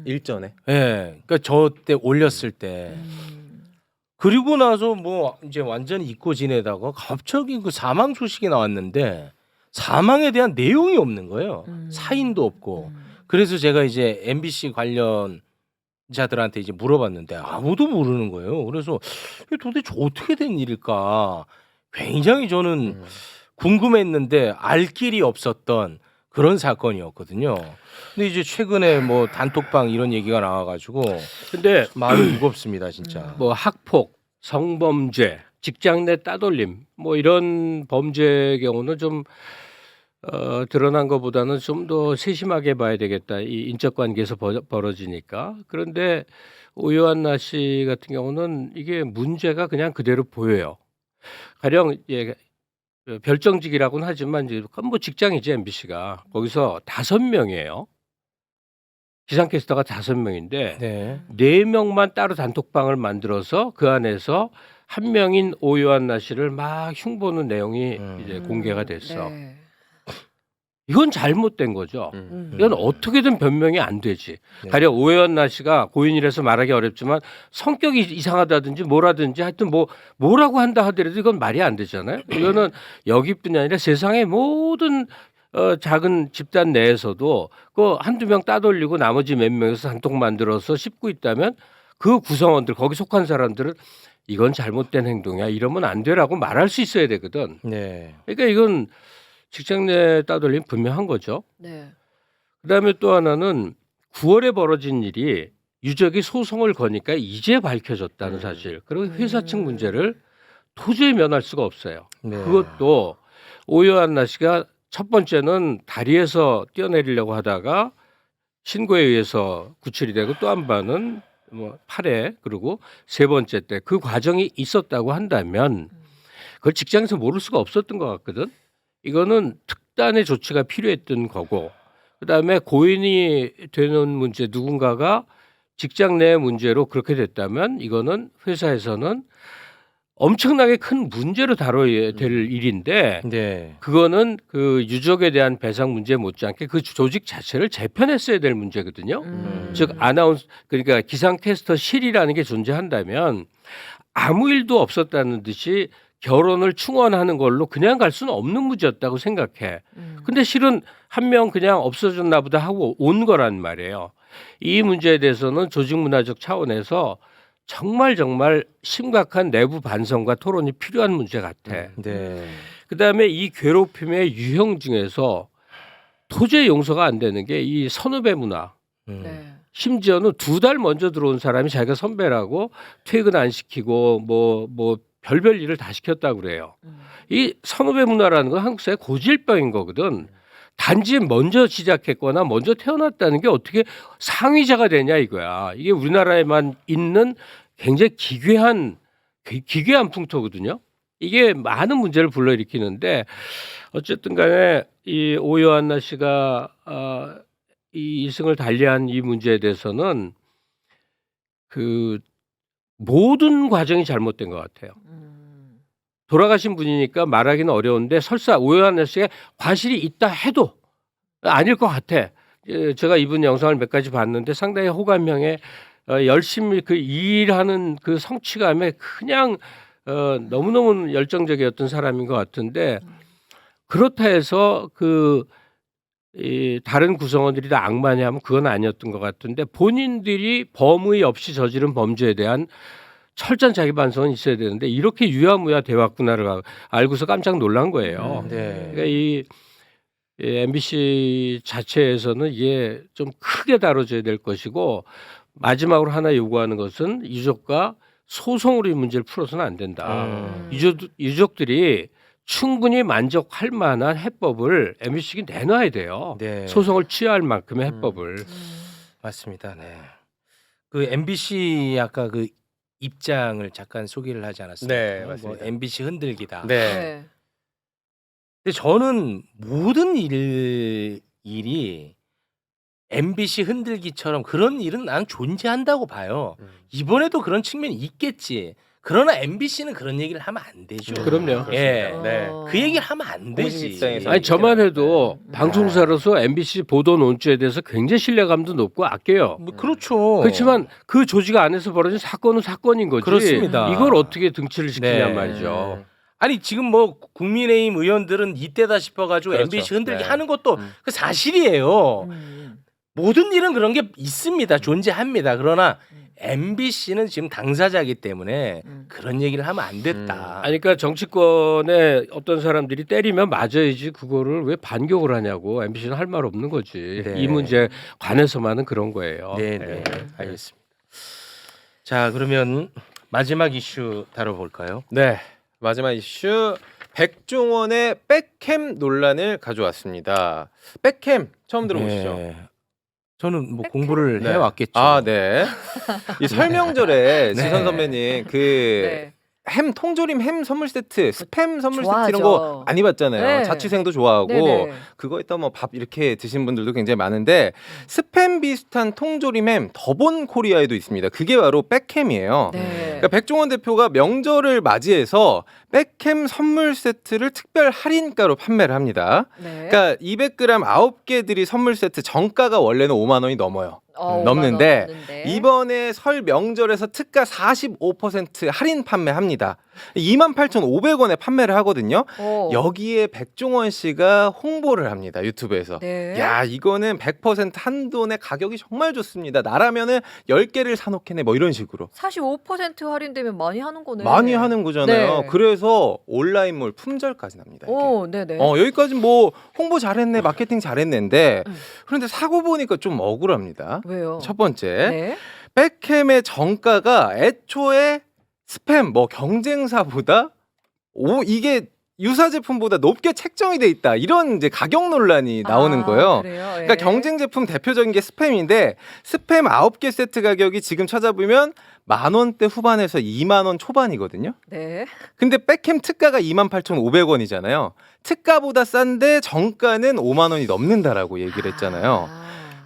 일전에. 예, 그러니까 저 때 올렸을 때. 그리고 나서 뭐 이제 완전히 잊고 지내다가 갑자기 그 사망 소식이 나왔는데 사망에 대한 내용이 없는 거예요. 사인도 없고. 그래서 제가 이제 MBC 관련자들한테 이제 물어봤는데 아무도 모르는 거예요. 그래서 이게 도대체 어떻게 된 일일까? 굉장히 저는 궁금했는데 알 길이 없었던 그런 사건이었거든요. 근데 이제 최근에 뭐 단톡방 이런 얘기가 나와가지고 근데 마음이 무겁습니다, 진짜. 뭐 학폭, 성범죄, 직장 내 따돌림 뭐 이런 범죄의 경우는 좀 드러난 것보다는 좀 더 세심하게 봐야 되겠다. 이 인적 관계에서 벌어지니까. 그런데 오유한나 씨 같은 경우는 이게 문제가 그냥 그대로 보여요. 가령 별정직이라고는 하지만 이제 뭐 직장이지 MBC가 거기서 5명이에요. 기상캐스터가 5명인데 네. 4명만 따로 단톡방을 만들어서 그 안에서 한 명인 오유한나 씨를 막 흉보는 내용이 이제 공개가 됐어. 네. 이건 잘못된 거죠. 이건 어떻게든 변명이 안 되지. 가령 오유한나 씨가 고인이라서 말하기 어렵지만 성격이 이상하다든지 뭐라든지 하여튼 뭐라고 한다 하더라도 이건 말이 안 되잖아요. 이거는 여기뿐이 아니라 세상의 모든 작은 집단 내에서도 그 한두 명 따돌리고 나머지 몇 명에서 단톡 만들어서 씹고 있다면 그 구성원들 거기 속한 사람들은 이건 잘못된 행동이야 이러면 안 되라고 말할 수 있어야 되거든. 네. 그러니까 이건 직장 내 따돌림 분명한 거죠. 네. 그다음에 또 하나는 9월에 벌어진 일이 유족이 소송을 거니까 이제 밝혀졌다는 사실. 그리고 회사 측 문제를 도저히 면할 수가 없어요. 네. 그것도 오유한나 씨가 첫 번째는 다리에서 뛰어내리려고 하다가 신고에 의해서 구출이 되고 또 한 번은 뭐 팔에 그리고 세 번째 때 그 과정이 있었다고 한다면 그걸 직장에서 모를 수가 없었던 것 같거든. 이거는 특단의 조치가 필요했던 거고, 그다음에 고인이 되는 문제, 누군가가 직장 내 문제로 그렇게 됐다면 이거는 회사에서는 엄청나게 큰 문제로 다뤄야 될 일인데, 네. 그거는 그 유족에 대한 배상 문제 못지않게 그 조직 자체를 재편했어야 될 문제거든요. 즉 그러니까 기상캐스터실이라는 게 존재한다면 아무 일도 없었다는 듯이 결혼을 충원하는 걸로 그냥 갈 수는 없는 문제였다고 생각해. 근데 실은 한 명 그냥 없어졌나 보다 하고 온 거란 말이에요. 이 문제에 대해서는 조직문화적 차원에서 정말 심각한 내부 반성과 토론이 필요한 문제 같아. 네. 그다음에 이 괴롭힘의 유형 중에서 도저히 용서가 안 되는 게 이 선후배 문화. 네. 심지어는 2달 먼저 들어온 사람이 자기가 선배라고 퇴근 안 시키고 뭐 별별 일을 다 시켰다고 그래요. 이 선후배 문화라는 건 한국 사회 고질병인 거거든. 단지 먼저 시작했거나 먼저 태어났다는 게 어떻게 상위자가 되냐 이거야. 이게 우리나라에만 있는 굉장히 기괴한 풍토거든요. 이게 많은 문제를 불러일으키는데 어쨌든 간에 이 오요한나 씨가 이 이승을 달리한 이 문제에 대해서는 그 모든 과정이 잘못된 것 같아요. 돌아가신 분이니까 말하기는 어려운데 설사 오요한나 씨가 과실이 있다 해도 아닐 것 같아. 제가 이분 영상을 몇 가지 봤는데 상당히 호감형에 열심히 그 일하는 그 성취감에 그냥 너무너무 열정적이었던 사람인 것 같은데, 그렇다 해서 이 다른 구성원들이 다 악마냐 하면 그건 아니었던 것 같은데, 본인들이 범의 없이 저지른 범죄에 대한 철저한 자기 반성은 있어야 되는데 이렇게 유야무야 돼왔구나를 알고서 깜짝 놀란 거예요. 네. 그러니까 이 MBC 자체에서는 이게 좀 크게 다뤄져야 될 것이고, 마지막으로 하나 요구하는 것은 유족과 소송으로 이 문제를 풀어서는 안 된다. 유족들이 충분히 만족할 만한 해법을 MBC가 내놔야 돼요. 네. 소송을 취할 만큼의 해법을. 맞습니다. 네. 그 MBC 아까 그 입장을 잠깐 소개를 하지 않았습니까? 네, 맞습니다. 뭐 MBC 흔들기다. 네. 네. 근데 저는 모든 일이 MBC 흔들기처럼 그런 일은 난 존재한다고 봐요. 이번에도 그런 측면이 있겠지. 그러나 MBC는 그런 얘기를 하면 안 되죠. 그럼요. 예. 네. 그 얘기를 하면 안 공식 되지. 입장에서. 아니 저만 해도 방송사로서 MBC 보도 논조에 대해서 굉장히 신뢰감도 높고 아껴요. 뭐 그렇죠. 그렇지만 그 조직 안에서 벌어진 사건은 사건인 거지. 그렇습니다. 이걸 어떻게 등치를 시키냐 네. 말이죠. 아니 지금 뭐 국민의힘 의원들은 이때다 싶어가지고 그렇죠. MBC 흔들기 네. 하는 것도 그 사실이에요. 모든 일은 그런 게 있습니다. 존재합니다. 그러나 MBC는 지금 당사자이기 때문에 그런 얘기를 하면 안 됐다. 아니 그러니까 정치권에 어떤 사람들이 때리면 맞아야지 그거를 왜 반격을 하냐고. MBC는 할 말 없는 거지. 네. 이 문제에 관해서만은 그런 거예요. 네. 알겠습니다. 자, 그러면 마지막 이슈 다뤄볼까요? 네. 마지막 이슈, 백종원의 백캠 논란을 가져왔습니다. 백캠 처음 들어보시죠? 네. 저는 뭐 공부를 네. 해왔겠죠. 아, 네. 이 설명절에 지선 선배님 네. 햄 통조림 햄 선물 세트, 스팸 선물 좋아하죠. 세트 이런 거 많이 받잖아요. 네. 자취생도 좋아하고 네네. 그거에다 뭐 밥 이렇게 드신 분들도 굉장히 많은데, 스팸 비슷한 통조림 햄 더본 코리아에도 있습니다. 그게 바로 백햄이에요. 네. 그러니까 백종원 대표가 명절을 맞이해서 백햄 선물 세트를 특별 할인가로 판매를 합니다. 네. 그러니까 200g 9개들이 선물 세트 정가가 원래는 5만 원이 넘어요. 5만 원 넘는데 넘는데. 이번에 설 명절에서 특가 45% 할인 판매합니다. 28,500원에 판매를 하거든요. 여기에 백종원 씨가 홍보를 합니다. 유튜브에서. 네. 야, 이거는 100% 한돈에 가격이 정말 좋습니다. 나라면은 10개를 사놓겠네. 뭐 이런 식으로. 45% 할인되면 많이 하는 거네. 많이 하는 거잖아요. 네. 그래서 온라인몰 품절까지 납니다. 이게. 오, 네네. 여기까지 뭐 홍보 잘했네, 마케팅 잘했는데, 그런데 사고 보니까 좀 억울합니다. 왜요? 첫 번째, 네. 백햄의 정가가 애초에 스팸 뭐 경쟁사보다 이게 유사 제품보다 높게 책정이 돼 있다. 이런 이제 가격 논란이 나오는 거예요. 그래요? 그러니까 경쟁 제품 대표적인 게 스팸인데 스팸 9개 세트 가격이 지금 찾아보면 10,000원대 후반에서 20,000원 초반이거든요. 네. 근데 백캠 특가가 28,500원이잖아요. 특가보다 싼데 정가는 5만 원이 넘는다라고 얘기를 했잖아요.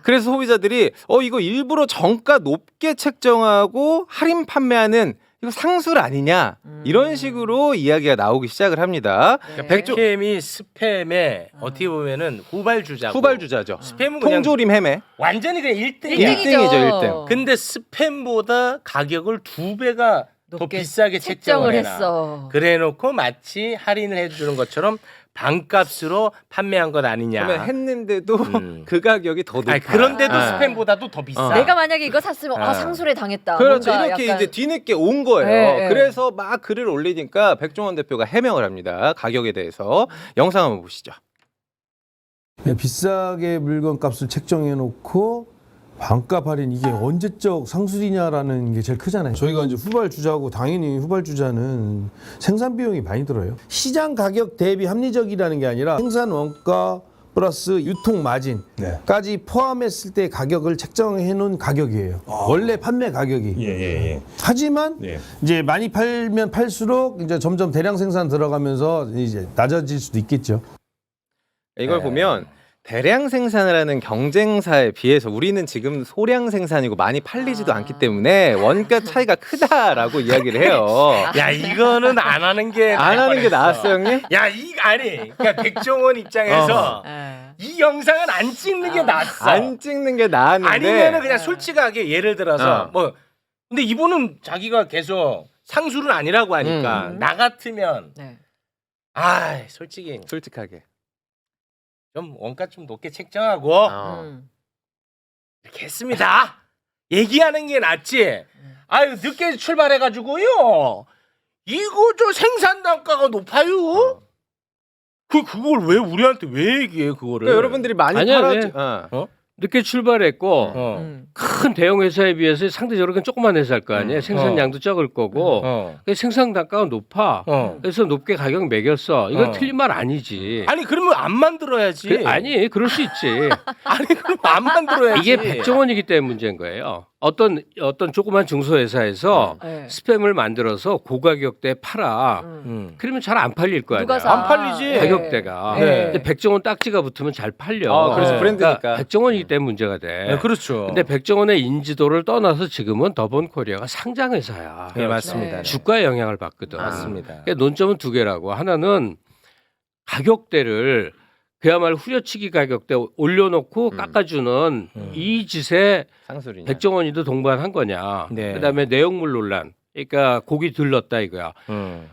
그래서 소비자들이 이거 일부러 정가 높게 책정하고 할인 판매하는 이거 상술 아니냐 이런 식으로 이야기가 나오기 시작을 합니다. 네. 백캠이 스팸의 어떻게 보면은 후발주자고. 후발주자죠. 스팸은 그냥 통조림 헤매. 완전히 그냥 1등. 1등이죠, 1등. 근데 스팸보다 가격을 2배가 더 높게 비싸게 책정을 해놔. 했어. 그래놓고 마치 할인을 해주는 것처럼 반값으로 판매한 것 아니냐. 그러면 했는데도 그 가격이 더 높아. 아니, 그런데도 아. 스팸보다도 더 비싸. 내가 만약에 이거 샀으면 아. 상술에 당했다. 그렇죠. 뭔가 이렇게 약간 이제 뒤늦게 온 거예요. 네, 그래서 막 글을 올리니까 백종원 대표가 해명을 합니다. 가격에 대해서 영상 한번 보시죠. 비싸게 물건 값을 책정해 놓고 반값 할인 이게 언제적 상술이냐라는 게 제일 크잖아요. 저희가 이제 후발주자고 당연히 후발주자는 생산 비용이 많이 들어요. 시장 가격 대비 합리적이라는 게 아니라 생산 원가 플러스 유통 마진까지 포함했을 때 가격을 책정해 놓은 가격이에요. 원래 판매 가격이. 하지만 이제 많이 팔면 팔수록 이제 점점 대량 생산 들어가면서 이제 낮아질 수도 있겠죠. 이걸 보면 대량 생산을 하는 경쟁사에 비해서 우리는 지금 소량 생산이고 많이 팔리지도 않기 때문에 원가 차이가 크다라고 이야기를 해요. 야 이거는 안 하는 게 안 하는 게 나았어, 형님? 야 아니 그러니까 백종원 입장에서 이 영상은 안 찍는 게 낫어. 안 찍는 게 나았는데 아니면은 그냥 솔직하게 예를 들어서 어. 뭐 근데 이분은 자기가 계속 상술은 아니라고 하니까 나 같으면 네. 솔직히 솔직하게 좀 원가 좀 높게 책정하고 이렇게 했습니다. 얘기하는 게 낫지. 아유 늦게 출발해가지고요. 이거 저 생산 단가가 높아요. 그걸 왜 우리한테 왜 얘기해 그거를? 그러니까 여러분들이 많이 아니야, 팔았죠. 네. 늦게 출발했고 어. 큰 대형 회사에 비해서 상대적으로 조그만 회사일 거 아니에요. 생산량도 적을 거고 생산 단가가 높아. 그래서 높게 가격 매겼어. 이건 틀린 말 아니지. 아니 그러면 안 만들어야지. 아니 그럴 수 있지. 아니 그럼 안 만들어야지. 이게 백종원이기 때문에 문제인 거예요. 어떤 조그만 중소회사에서 네. 스팸을 만들어서 고가격대에 팔아. 그러면 잘 안 팔릴 거 아니야. 누가 사? 안 팔리지. 가격대가. 네. 근데 백종원 딱지가 붙으면 잘 팔려. 그래서 네. 브랜드니까. 그러니까 백종원이기 때문에 문제가 돼. 네, 그렇죠. 근데 백종원의 인지도를 떠나서 지금은 더본코리아가 상장회사야. 네 맞습니다. 네. 주가에 영향을 받거든. 맞습니다. 그러니까 논점은 두 개라고. 하나는 가격대를 그야말로 후려치기 가격대 올려놓고 깎아주는 이 짓에 상술이냐. 백종원이도 동반한 거냐. 네. 그다음에 내용물 논란. 그러니까 고기 들렀다 이거야.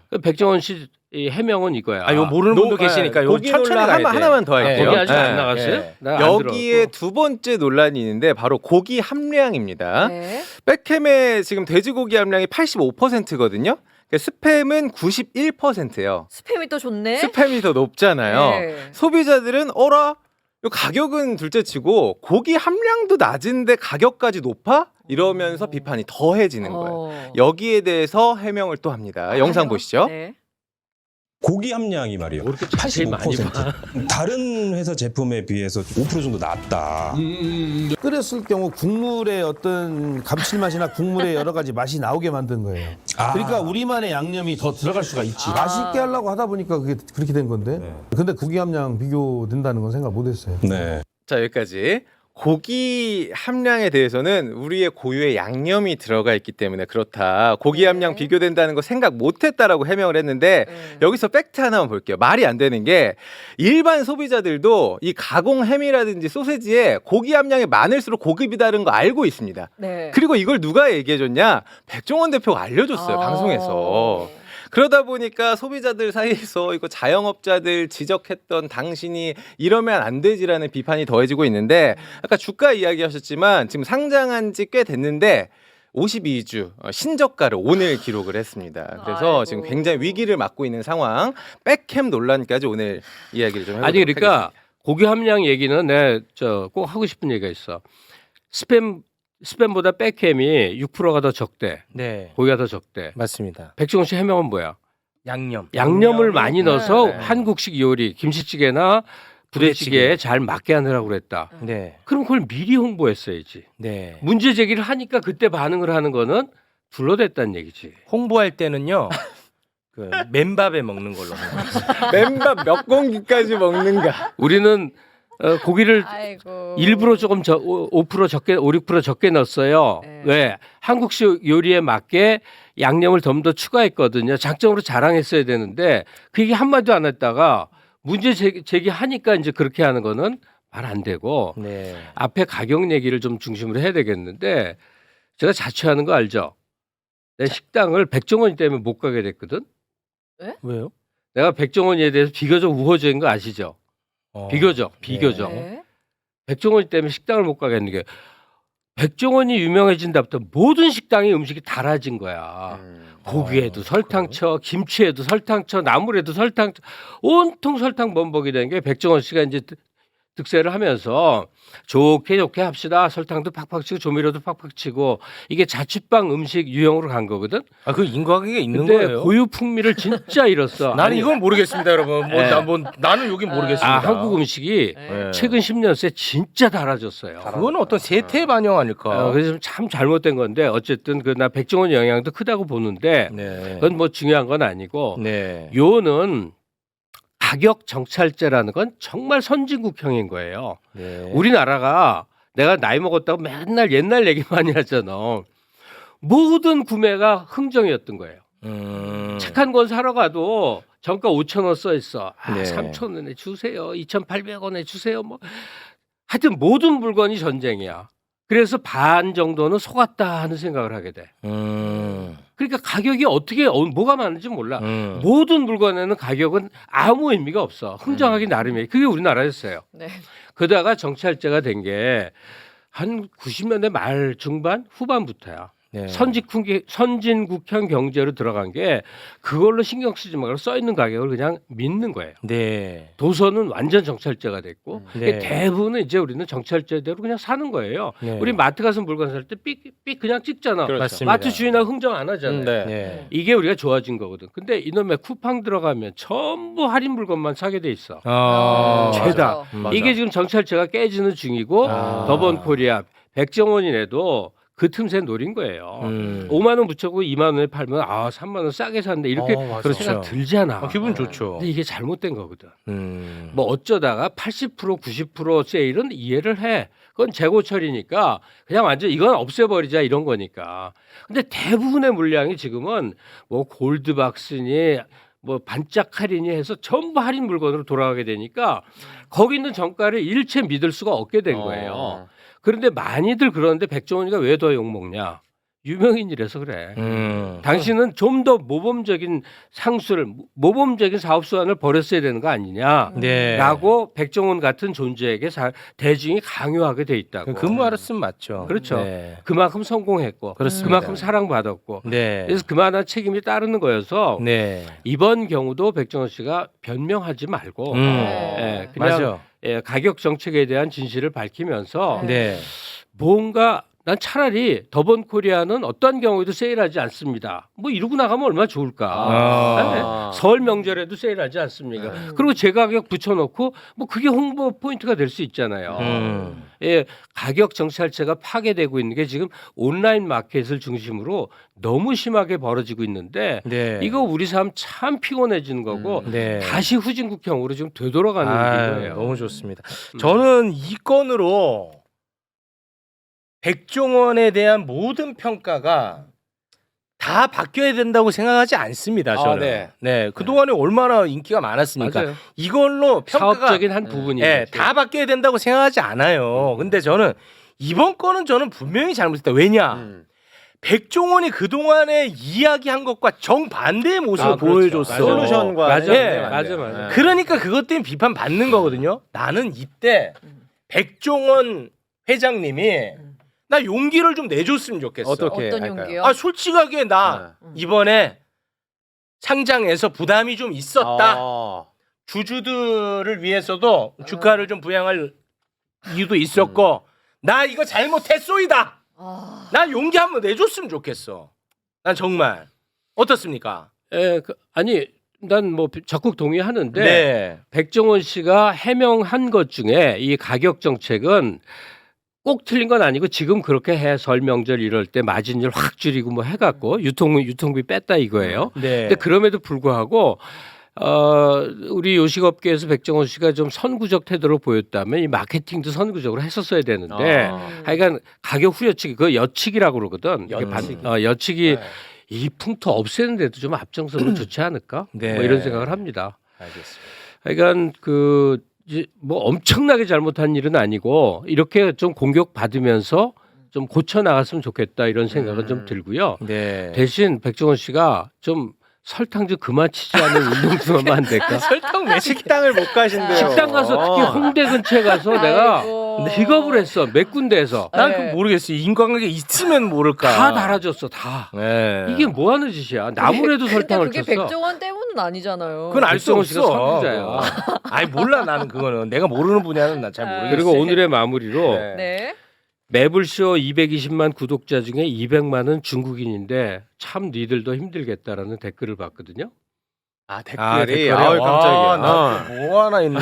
그 백종원 씨 이 해명은 이거야. 이거 모르는 분도 계시니까 요 고기 천천히 논란 가야 돼. 하나만 더 할게요. 거기 아직 네. 안 나갔어요? 네. 나안 여기에 들었고. 두 번째 논란이 있는데 바로 고기 함량입니다. 네. 백햄의 지금 돼지고기 함량이 85%거든요. 스팸은 91%예요. 스팸이 또 좋네. 스팸이 더 높잖아요. 네. 소비자들은 어라? 이 가격은 둘째치고 고기 함량도 낮은데 가격까지 높아? 이러면서 비판이 더해지는 거예요. 여기에 대해서 해명을 또 합니다. 영상 보시죠. 네. 고기 함량이 말이에요. 그렇게 자세히 많이 봐. 다른 회사 제품에 비해서 5% 정도 낮다. 끓였을 경우 국물의 어떤 감칠맛이나 국물의 여러 가지 맛이 나오게 만든 거예요. 그러니까 우리만의 양념이 더 들어갈 수가 있지. 맛있게 하려고 하다 보니까 그게 그렇게 된 건데. 근데 고기 함량 비교된다는 건 생각 못 했어요. 네. 자, 여기까지. 고기 함량에 대해서는 우리의 고유의 양념이 들어가 있기 때문에 그렇다. 고기 함량 비교된다는 거 생각 못했다라고 해명을 했는데 여기서 팩트 하나만 볼게요. 말이 안 되는 게 일반 소비자들도 이 가공 햄이라든지 소세지에 고기 함량이 많을수록 고급이다는 거 알고 있습니다. 네. 그리고 이걸 누가 얘기해줬냐? 백종원 대표가 알려줬어요. 방송에서. 그러다 보니까 소비자들 사이에서 이거 자영업자들 지적했던 당신이 이러면 안 되지라는 비판이 더해지고 있는데 아까 주가 이야기하셨지만 지금 상장한 지 꽤 됐는데 52주 신저가를 오늘 기록을 했습니다. 그래서 아이고. 지금 굉장히 위기를 맞고 있는 상황. 백햄 논란까지 오늘 이야기를 좀 해보도록 아니 그러니까 하겠습니다. 고기 함량 얘기는 내가 꼭 하고 싶은 얘기가 있어. 스팸보다 백햄이 6%가 더 적대. 네 고기가 더 적대. 맞습니다. 백종원 씨 해명은 뭐야? 양념을 많이 넣어서 네. 한국식 요리, 김치찌개나 부대찌개에 잘 맞게 하느라고 그랬다. 네. 그럼 그걸 미리 홍보했어야지. 네. 문제 제기를 하니까 그때 반응을 하는 거는 둘러댔다는 얘기지. 홍보할 때는요. 그 맨밥에 먹는 걸로. 맨밥 몇 공기까지 먹는가? 우리는 고기를 아이고. 일부러 조금 5% 적게 5, 6% 적게 넣었어요. 네. 왜? 한국식 요리에 맞게 양념을 좀 더 추가했거든요. 장점으로 자랑했어야 되는데 그 얘기 한마디도 안 했다가 문제 제기하니까 이제 그렇게 하는 거는 말 안 되고 네. 앞에 가격 얘기를 좀 중심으로 해야 되겠는데 제가 자취하는 거 알죠? 내 식당을 백종원이 때문에 못 가게 됐거든. 왜요? 내가 백종원이에 대해서 비교적 우호적인 거 아시죠? 비교적. 네. 백종원 때문에 식당을 못 가겠는 게 백종원이 유명해진다부터 모든 식당의 음식이 달아진 거야. 고기에도 설탕 쳐, 김치에도 설탕 쳐, 나물에도 설탕 쳐, 온통 설탕 범벅이 된 게 백종원 씨가 이제 득세를 하면서 좋게 합시다. 설탕도 팍팍 치고 조미료도 팍팍 치고 이게 자취방 음식 유형으로 간 거거든. 아, 그 인과관계가 있는 근데 거예요. 고유 풍미를 진짜 잃었어. 나는 아니, 이건 모르겠습니다, 여러분. 네. 나는 여긴 모르겠습니다. 한국 음식이 네. 최근 10년 새 진짜 달아졌어요. 그거는 어떤 세태 반영 아닐까? 그래서 참 잘못된 건데 어쨌든 그 나 백종원 영향도 크다고 보는데 네. 그건 뭐 중요한 건 아니고 네. 요는 가격 정찰제라는 건 정말 선진국형인 거예요. 네. 우리나라가 내가 나이 먹었다고 맨날 옛날 얘기 많이 하잖아. 모든 구매가 흥정이었던 거예요. 착한 건 사러 가도 정가 5,000원 써 있어. 네. 3,000원에 주세요. 2,800원에 주세요. 뭐 하여튼 모든 물건이 전쟁이야. 그래서 반 정도는 속았다 하는 생각을 하게 돼. 그러니까 가격이 어떻게 뭐가 많은지 몰라. 모든 물건에는 가격은 아무 의미가 없어. 흥정하기 나름이에요. 그게 우리나라였어요. 네. 그러다가 정찰제가 된 게 한 90년대 말 중반 후반부터야. 네. 선진국형 경제로 들어간 게 그걸로 신경 쓰지 말고 써 있는 가격을 그냥 믿는 거예요. 네. 도서는 완전 정찰제가 됐고 네. 대부분은 이제 우리는 정찰제대로 그냥 사는 거예요. 네. 우리 마트 가서 물건 살 때 삑 그냥 찍잖아. 그렇죠. 맞습니다. 마트 주인하고 흥정 안 하잖아요. 네. 네. 이게 우리가 좋아진 거거든. 근데 이놈의 쿠팡 들어가면 전부 할인 물건만 사게 돼 있어. 죄다. 맞아. 이게 지금 정찰제가 깨지는 중이고 더번코리아 백종원이라도 그 틈새 노린 거예요. 5만 원 붙여고 2만 원에 팔면 3만 원 싸게 샀는데 이렇게 맞아. 생각 들잖아. 기분 좋죠. 근데 이게 잘못된 거거든. 음. 뭐 어쩌다가 80% 90% 세일은 이해를 해. 그건 재고 처리니까 그냥 완전 이건 없애버리자 이런 거니까. 근데 대부분의 물량이 지금은 뭐 골드박스니 뭐 반짝 할인이 해서 전부 할인 물건으로 돌아가게 되니까 거기 있는 정가를 일체 믿을 수가 없게 된 거예요. 그런데 많이들 그러는데 백종원이가 왜 더 욕먹냐? 유명인이라서 그래. 당신은 좀 더 모범적인 모범적인 사업 수완을 벌였어야 되는 거 아니냐? 네. 라고 백종원 같은 존재에게 대중이 강요하게 돼 있다고. 그 말씀 맞죠. 그렇죠. 네. 그만큼 성공했고, 그렇습니다. 그만큼 사랑받았고, 네. 그래서 그만한 책임이 따르는 거여서 네. 이번 경우도 백종원 씨가 변명하지 말고, 그냥 맞아. 가격 정책에 대한 진실을 밝히면서 네. 뭔가 난 차라리 더번코리아는 어떤 경우에도 세일하지 않습니다. 뭐 이러고 나가면 얼마나 좋을까. 네. 설 명절에도 세일하지 않습니까? 그리고 제 가격 붙여놓고 뭐 그게 홍보 포인트가 될 수 있잖아요. 예, 가격 정찰제가 파괴되고 있는 게 지금 온라인 마켓을 중심으로 너무 심하게 벌어지고 있는데 네. 이거 우리 삶 참 피곤해지는 거고 네. 다시 후진국형으로 지금 되돌아가는 거예요. 너무 좋습니다. 저는 이 건으로 백종원에 대한 모든 평가가 다 바뀌어야 된다고 생각하지 않습니다. 저는. 네. 그동안에 얼마나 인기가 많았습니까? 맞아요. 이걸로 평가가 사업적인 한 부분이에요. 네, 다 바뀌어야 된다고 생각하지 않아요. 근데 저는 이번 건은 저는 분명히 잘못했다. 왜냐? 백종원이 그동안에 이야기한 것과 정반대의 모습을 보여줬어. 솔루션과 맞아. 네. 맞아. 그러니까 그것 때문에 비판 받는 거거든요. 나는 이때 백종원 회장님이 나 용기를 좀 내줬으면 좋겠어. 어떻게 어떤 할까요? 용기요? 아 솔직하게 나 이번에 상장에서 부담이 좀 있었다. 주주들을 위해서도 주가를 좀 부양할 이유도 있었고 나 이거 잘못했소이다. 난 용기 한번 내줬으면 좋겠어. 난 정말 어떻습니까? 아니 난 뭐 적극 동의하는데 네. 백종원 씨가 해명한 것 중에 이 가격 정책은 꼭 틀린 건 아니고 지금 그렇게 해 설 명절 이럴 때 마진율 확 줄이고 뭐 해갖고 유통비 뺐다 이거예요. 네. 근데 그럼에도 불구하고 우리 요식업계에서 백종원 씨가 좀 선구적 태도를 보였다면 이 마케팅도 선구적으로 했었어야 되는데 하여간 가격 후려치기 그 여치기라고 그러거든. 이게 여치기 이 풍토 없애는 데도 좀 앞장서면 좋지 않을까? 네. 뭐 이런 생각을 합니다. 알겠습니다. 하여간 이제 뭐 엄청나게 잘못한 일은 아니고 이렇게 좀 공격받으면서 좀 고쳐 나갔으면 좋겠다 이런 생각은 좀 들고요. 네. 대신 백종원 씨가 좀 설탕 좀 그만 치지 않은 운동 좀 하면 안 될까? 설탕 왜 식당을 못 가신대요. 식당 가서 특히 홍대 근처에 가서 내가 아이고. 기겁을 했어. 몇 군데에서 난 네. 그거 모르겠어요. 인과관계 있으면 모를까. 다 달아줬어. 다. 네. 이게 뭐 하는 짓이야? 나무래도 설탕을 근데 쳤어. 그게 백종원 때문은 아니잖아요. 그건 알 수 백종원 없어. 씨가 선구자야. 아니 몰라 나는 그거는 내가 모르는 분야는 난 잘 모르겠어. 그리고 오늘의 마무리로 네. 네. 매블쇼 220만 구독자 중에 200만은 중국인인데 참 니들도 힘들겠다라는 댓글을 봤거든요. 댓글이 댓글에 아우 깜짝이야. 나뭐 하나 있네.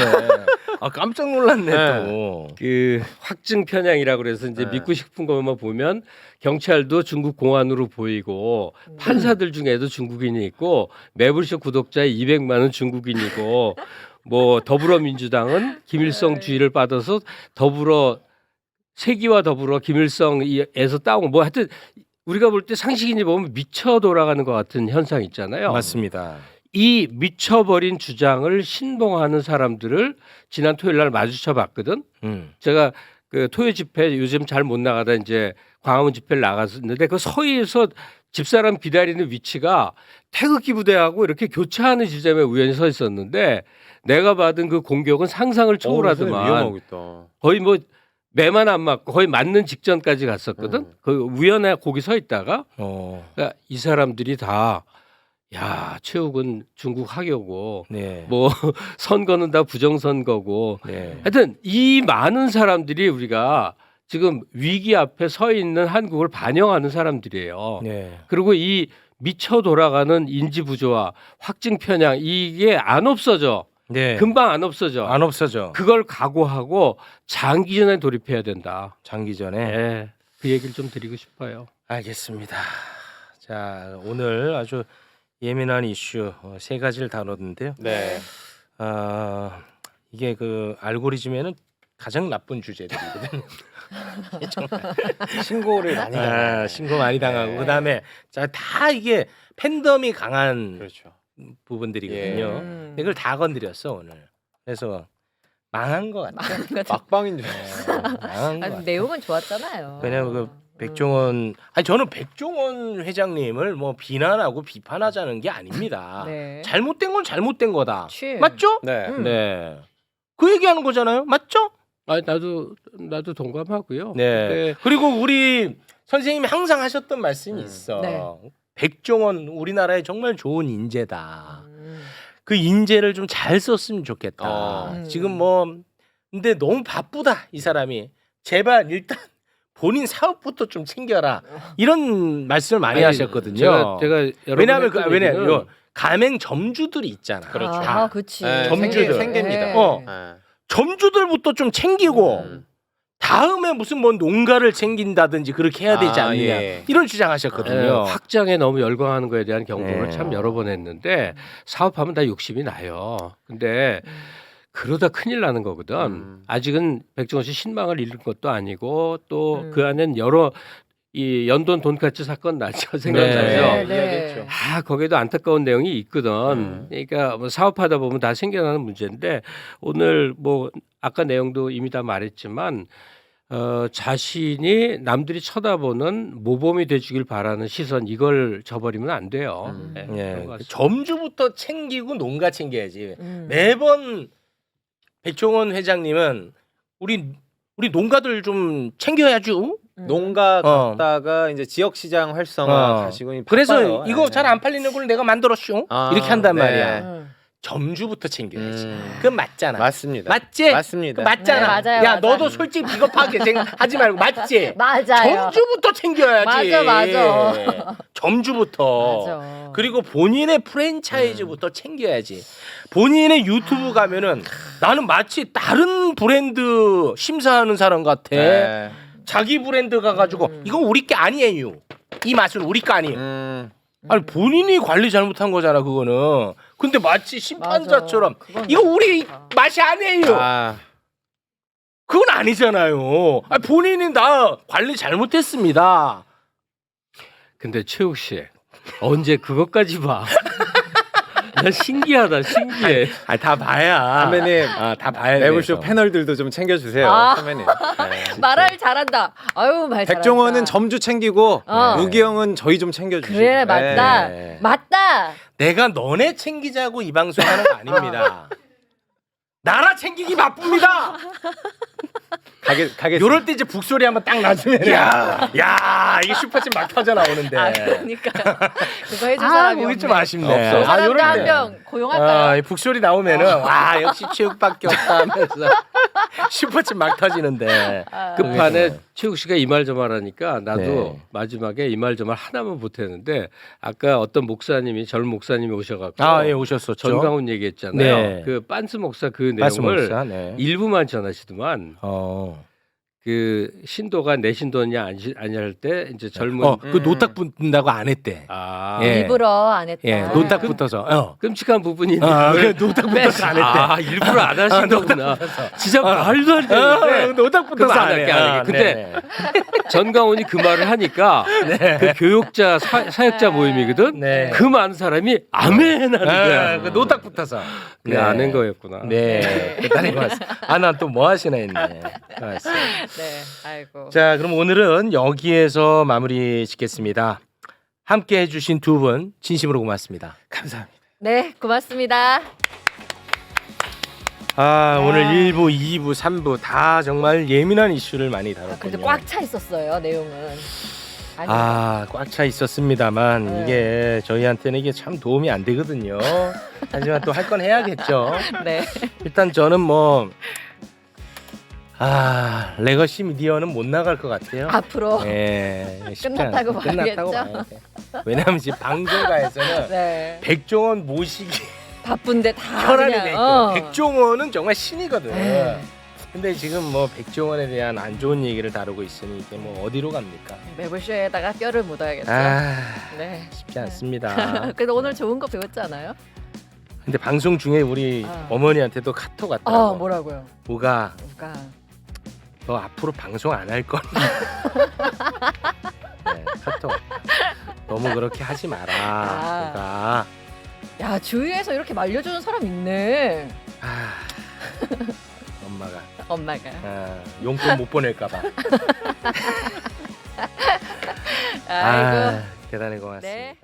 아 깜짝 놀랐네 네. 또. 그 확증 편향이라고 그래서 이제 네. 믿고 싶은 것만 보면 경찰도 중국 공안으로 보이고 판사들 중에도 중국인이 있고 매블쇼 구독자의 200만은 중국인이고 뭐 더불어민주당은 김일성 주의를 받아서 세기와 더불어 김일성에서 따온 뭐 하여튼 우리가 볼 때 상식인이 보면 미쳐 돌아가는 것 같은 현상 있잖아요. 맞습니다. 이 미쳐버린 주장을 신봉하는 사람들을 지난 토요일 날 마주쳐 봤거든. 제가 그 토요 집회 요즘 잘 못 나가다 이제 광화문 집회를 나갔었는데 그 서희에서 집사람 기다리는 위치가 태극기 부대하고 이렇게 교차하는 지점에 우연히 서 있었는데 내가 받은 그 공격은 상상을 초월하더만. 위험하고 있다. 거의 뭐 매만 안 맞고 거의 맞는 직전까지 갔었거든. 그 우연히 거기 서 있다가 그러니까 이 사람들이 다 야, 최욱은 중국 학여고 네. 뭐 선거는 다 부정선거고 네. 하여튼 이 많은 사람들이 우리가 지금 위기 앞에 서 있는 한국을 반영하는 사람들이에요. 네. 그리고 이 미쳐 돌아가는 인지 부조화, 확증 편향 이게 안 없어져. 네. 금방 안 없어져. 안 없어져. 그걸 각오하고 장기전에 돌입해야 된다. 장기전에. 네, 그 얘기를 좀 드리고 싶어요. 알겠습니다. 자 오늘 아주 예민한 이슈 세 가지를 다뤘는데요. 네. 이게 그 알고리즘에는 가장 나쁜 주제들이거든요. 신고를 많이 당해요. 신고 많이 당하고 네. 그다음에 다 이게 팬덤이 강한 그렇죠. 부분들이거든요. 이걸 다 건드렸어 오늘. 그래서 망한 것 같아. 막방인 줄 알았어. 망한 것 같아. 내용은 좋았잖아요. 왜냐면 그 백종원 저는 백종원 회장님을 뭐 비난하고 비판하자는 게 아닙니다. 네. 잘못된 건 잘못된 거다. 취. 맞죠? 네. 네. 그 얘기하는 거잖아요. 맞죠? 아니 나도 동감하고요. 네. 그리고 우리 선생님이 항상 하셨던 말씀이 있어. 네. 백종원 우리나라에 정말 좋은 인재다. 그 인재를 좀 잘 썼으면 좋겠다. 지금 뭐 근데 너무 바쁘다 이 사람이. 제발 일단 본인 사업부터 좀 챙겨라. 이런 말씀을 많이 하셨거든요. 제가 왜냐하면 왜냐면 가맹 점주들이 있잖아. 그렇죠. 아, 그치. 네, 점주들. 생계입니다. 네. 어. 점주들부터 좀 챙기고 다음에 무슨 뭐 농가를 챙긴다든지 그렇게 해야 되지 않느냐 예. 이런 주장하셨거든요. 확장에 너무 열광하는 거에 대한 경고를 네. 참 여러 번 했는데 사업하면 다 욕심이 나요. 근데 그러다 큰일 나는 거거든. 아직은 백종원 씨 신망을 잃은 것도 아니고 또 그 안엔 여러 이 연돈 돈까스 사건 나죠. 생각나죠. 네, 네. 이야기했죠. 거기에도 안타까운 내용이 있거든. 그러니까 뭐 사업하다 보면 다 생겨나는 문제인데 오늘 뭐 아까 내용도 이미 다 말했지만 자신이 남들이 쳐다보는 모범이 돼주길 바라는 시선 이걸 저버리면 안 돼요. 네, 그런 예. 것 같습니다. 점주부터 챙기고 농가 챙겨야지. 매번 백종원 회장님은 우리 농가들 좀 챙겨야죠. 농가 갔다가 이제 지역 시장 활성화 가시고 그래서 바빠요. 이거 네. 잘 안 팔리는 걸 내가 만들었쇼. 아, 이렇게 한단 네. 말이야. 점주부터 챙겨야지. 그건 맞잖아. 맞습니다. 맞지? 맞습니다. 그 맞잖아. 네, 맞아요, 야 맞아요. 너도 솔직히 비겁하게 하지 말고 맞지? 맞아요. 점주부터 챙겨야지. 맞아. 점주부터. 맞아. 그리고 본인의 프랜차이즈부터 챙겨야지. 본인의 유튜브 가면은 나는 마치 다른 브랜드 심사하는 사람 같아. 네. 자기 브랜드 가가지고 이건 우리 게 아니에요. 이 맛은 우리 거 아니에요. 아니 본인이 관리 잘못한 거잖아 그거는. 근데 마치 심판자처럼 맞아. 그건 이거 우리 그렇다. 맛이 아니에요. 아, 그건 아니잖아요. 아니, 본인이 나 관리 잘못했습니다. 근데 최욱 씨 언제 그것까지 봐? 나 신기하다, 신기해. 아니 다 봐야. 선배님, 다 봐야 돼. 매불쇼 패널들도 좀 챙겨주세요. 아. 선배님. 말을 잘한다. 아유 말 잘한다. 백종원은 점주 챙기고 어. 우기영은 저희 좀 챙겨주시고. 그래 맞다. 네. 맞다. 내가 너네 챙기자고 이 방송하는 거 아닙니다. 나라 챙기기 바쁩니다. 가게 요럴 때 이제 북소리 한번 딱 나주면 야 이게 슈퍼챗 막 터져 나오는데. 아 그러니까 그거 해줄 사람이 그게 없네. 좀 아쉽네. 없어. 그 사람도 요럴 한 때. 명 고용할까요? 이 북소리 나오면은 와 역시 체육밖에 없다 하면서 슈퍼챗 막 터지는데. 끝판에 최욱 씨가 이 말 저 말 하니까 나도 네. 마지막에 이 말 저 말 하나만 못했는데 아까 어떤 목사님이 젊은 목사님이 오셔갖고 예 오셨었죠. 전광훈 얘기했잖아요. 네. 그 빤스 목사 그 말씀 내용을 목사, 네. 일부만 전하시더만 어. 그 신도가 내 신도냐 아니냐 할 때 이제 젊은 그 노딱 붙는다고 안 했대. 예. 일부러 안 했다. 예, 노딱 붙어서. 끔찍한 부분이 있는데 그 노딱 붙어서 안 했대. 일부러 안 하신다구나. 진짜 말도 안 되는데 노딱 붙어서 안 할게, 해. 안 할게. 근데 전광훈이 그 말을 하니까 그 교육자 사역자 모임이거든. 네. 그 많은 사람이 아멘 하는 거야. 그 노딱 붙어서. 그게 아는 거였구나. 네. 대단히 고맙습니다. 난 또 뭐 하시나 했네. 고맙습니다. 네. 아이고. 자, 그럼 오늘은 여기에서 마무리 짓겠습니다. 함께 해주신 두 분 진심으로 고맙습니다. 감사합니다. 네, 고맙습니다. 오늘 1부, 2부, 3부 다 정말 예민한 이슈를 많이 다뤘군요. 그래도 꽉 차 있었어요, 내용은. 아니, 꽉 차 있었습니다만 네. 이게 저희한테는 이게 참 도움이 안 되거든요. 하지만 또 할 건 해야겠죠. 네. 일단 저는 레거시 미디어는 못 나갈 것 같아요. 앞으로 네, 쉽지 끝났다고 않아요. 끝났다고 봐야겠죠? 봐야 돼. 왜냐하면 지금 방송가에서는 네. 백종원 모시기 바쁜데 다 혈안이 그냥, 돼 있고 어. 백종원은 정말 신이거든. 네. 근데 지금 백종원에 대한 안 좋은 얘기를 다루고 있으니 이게 어디로 갑니까? 매불쇼에다가 뼈를 묻어야겠죠. 네. 쉽지 않습니다. 그래도 오늘 좋은 거 배웠잖아요. 근데 방송 중에 우리 어머니한테도 카톡 왔더라고. 뭐라고요? 뭐가 누가? 너 앞으로 방송 안 할 거니? 네, 카톡. 너무 그렇게 하지 마라. 뭐가. 야, 주위에서 이렇게 말려주는 사람 있네. 엄마가. 용돈 못 보낼까봐. 아이고. 대단히 고맙습니다. 네.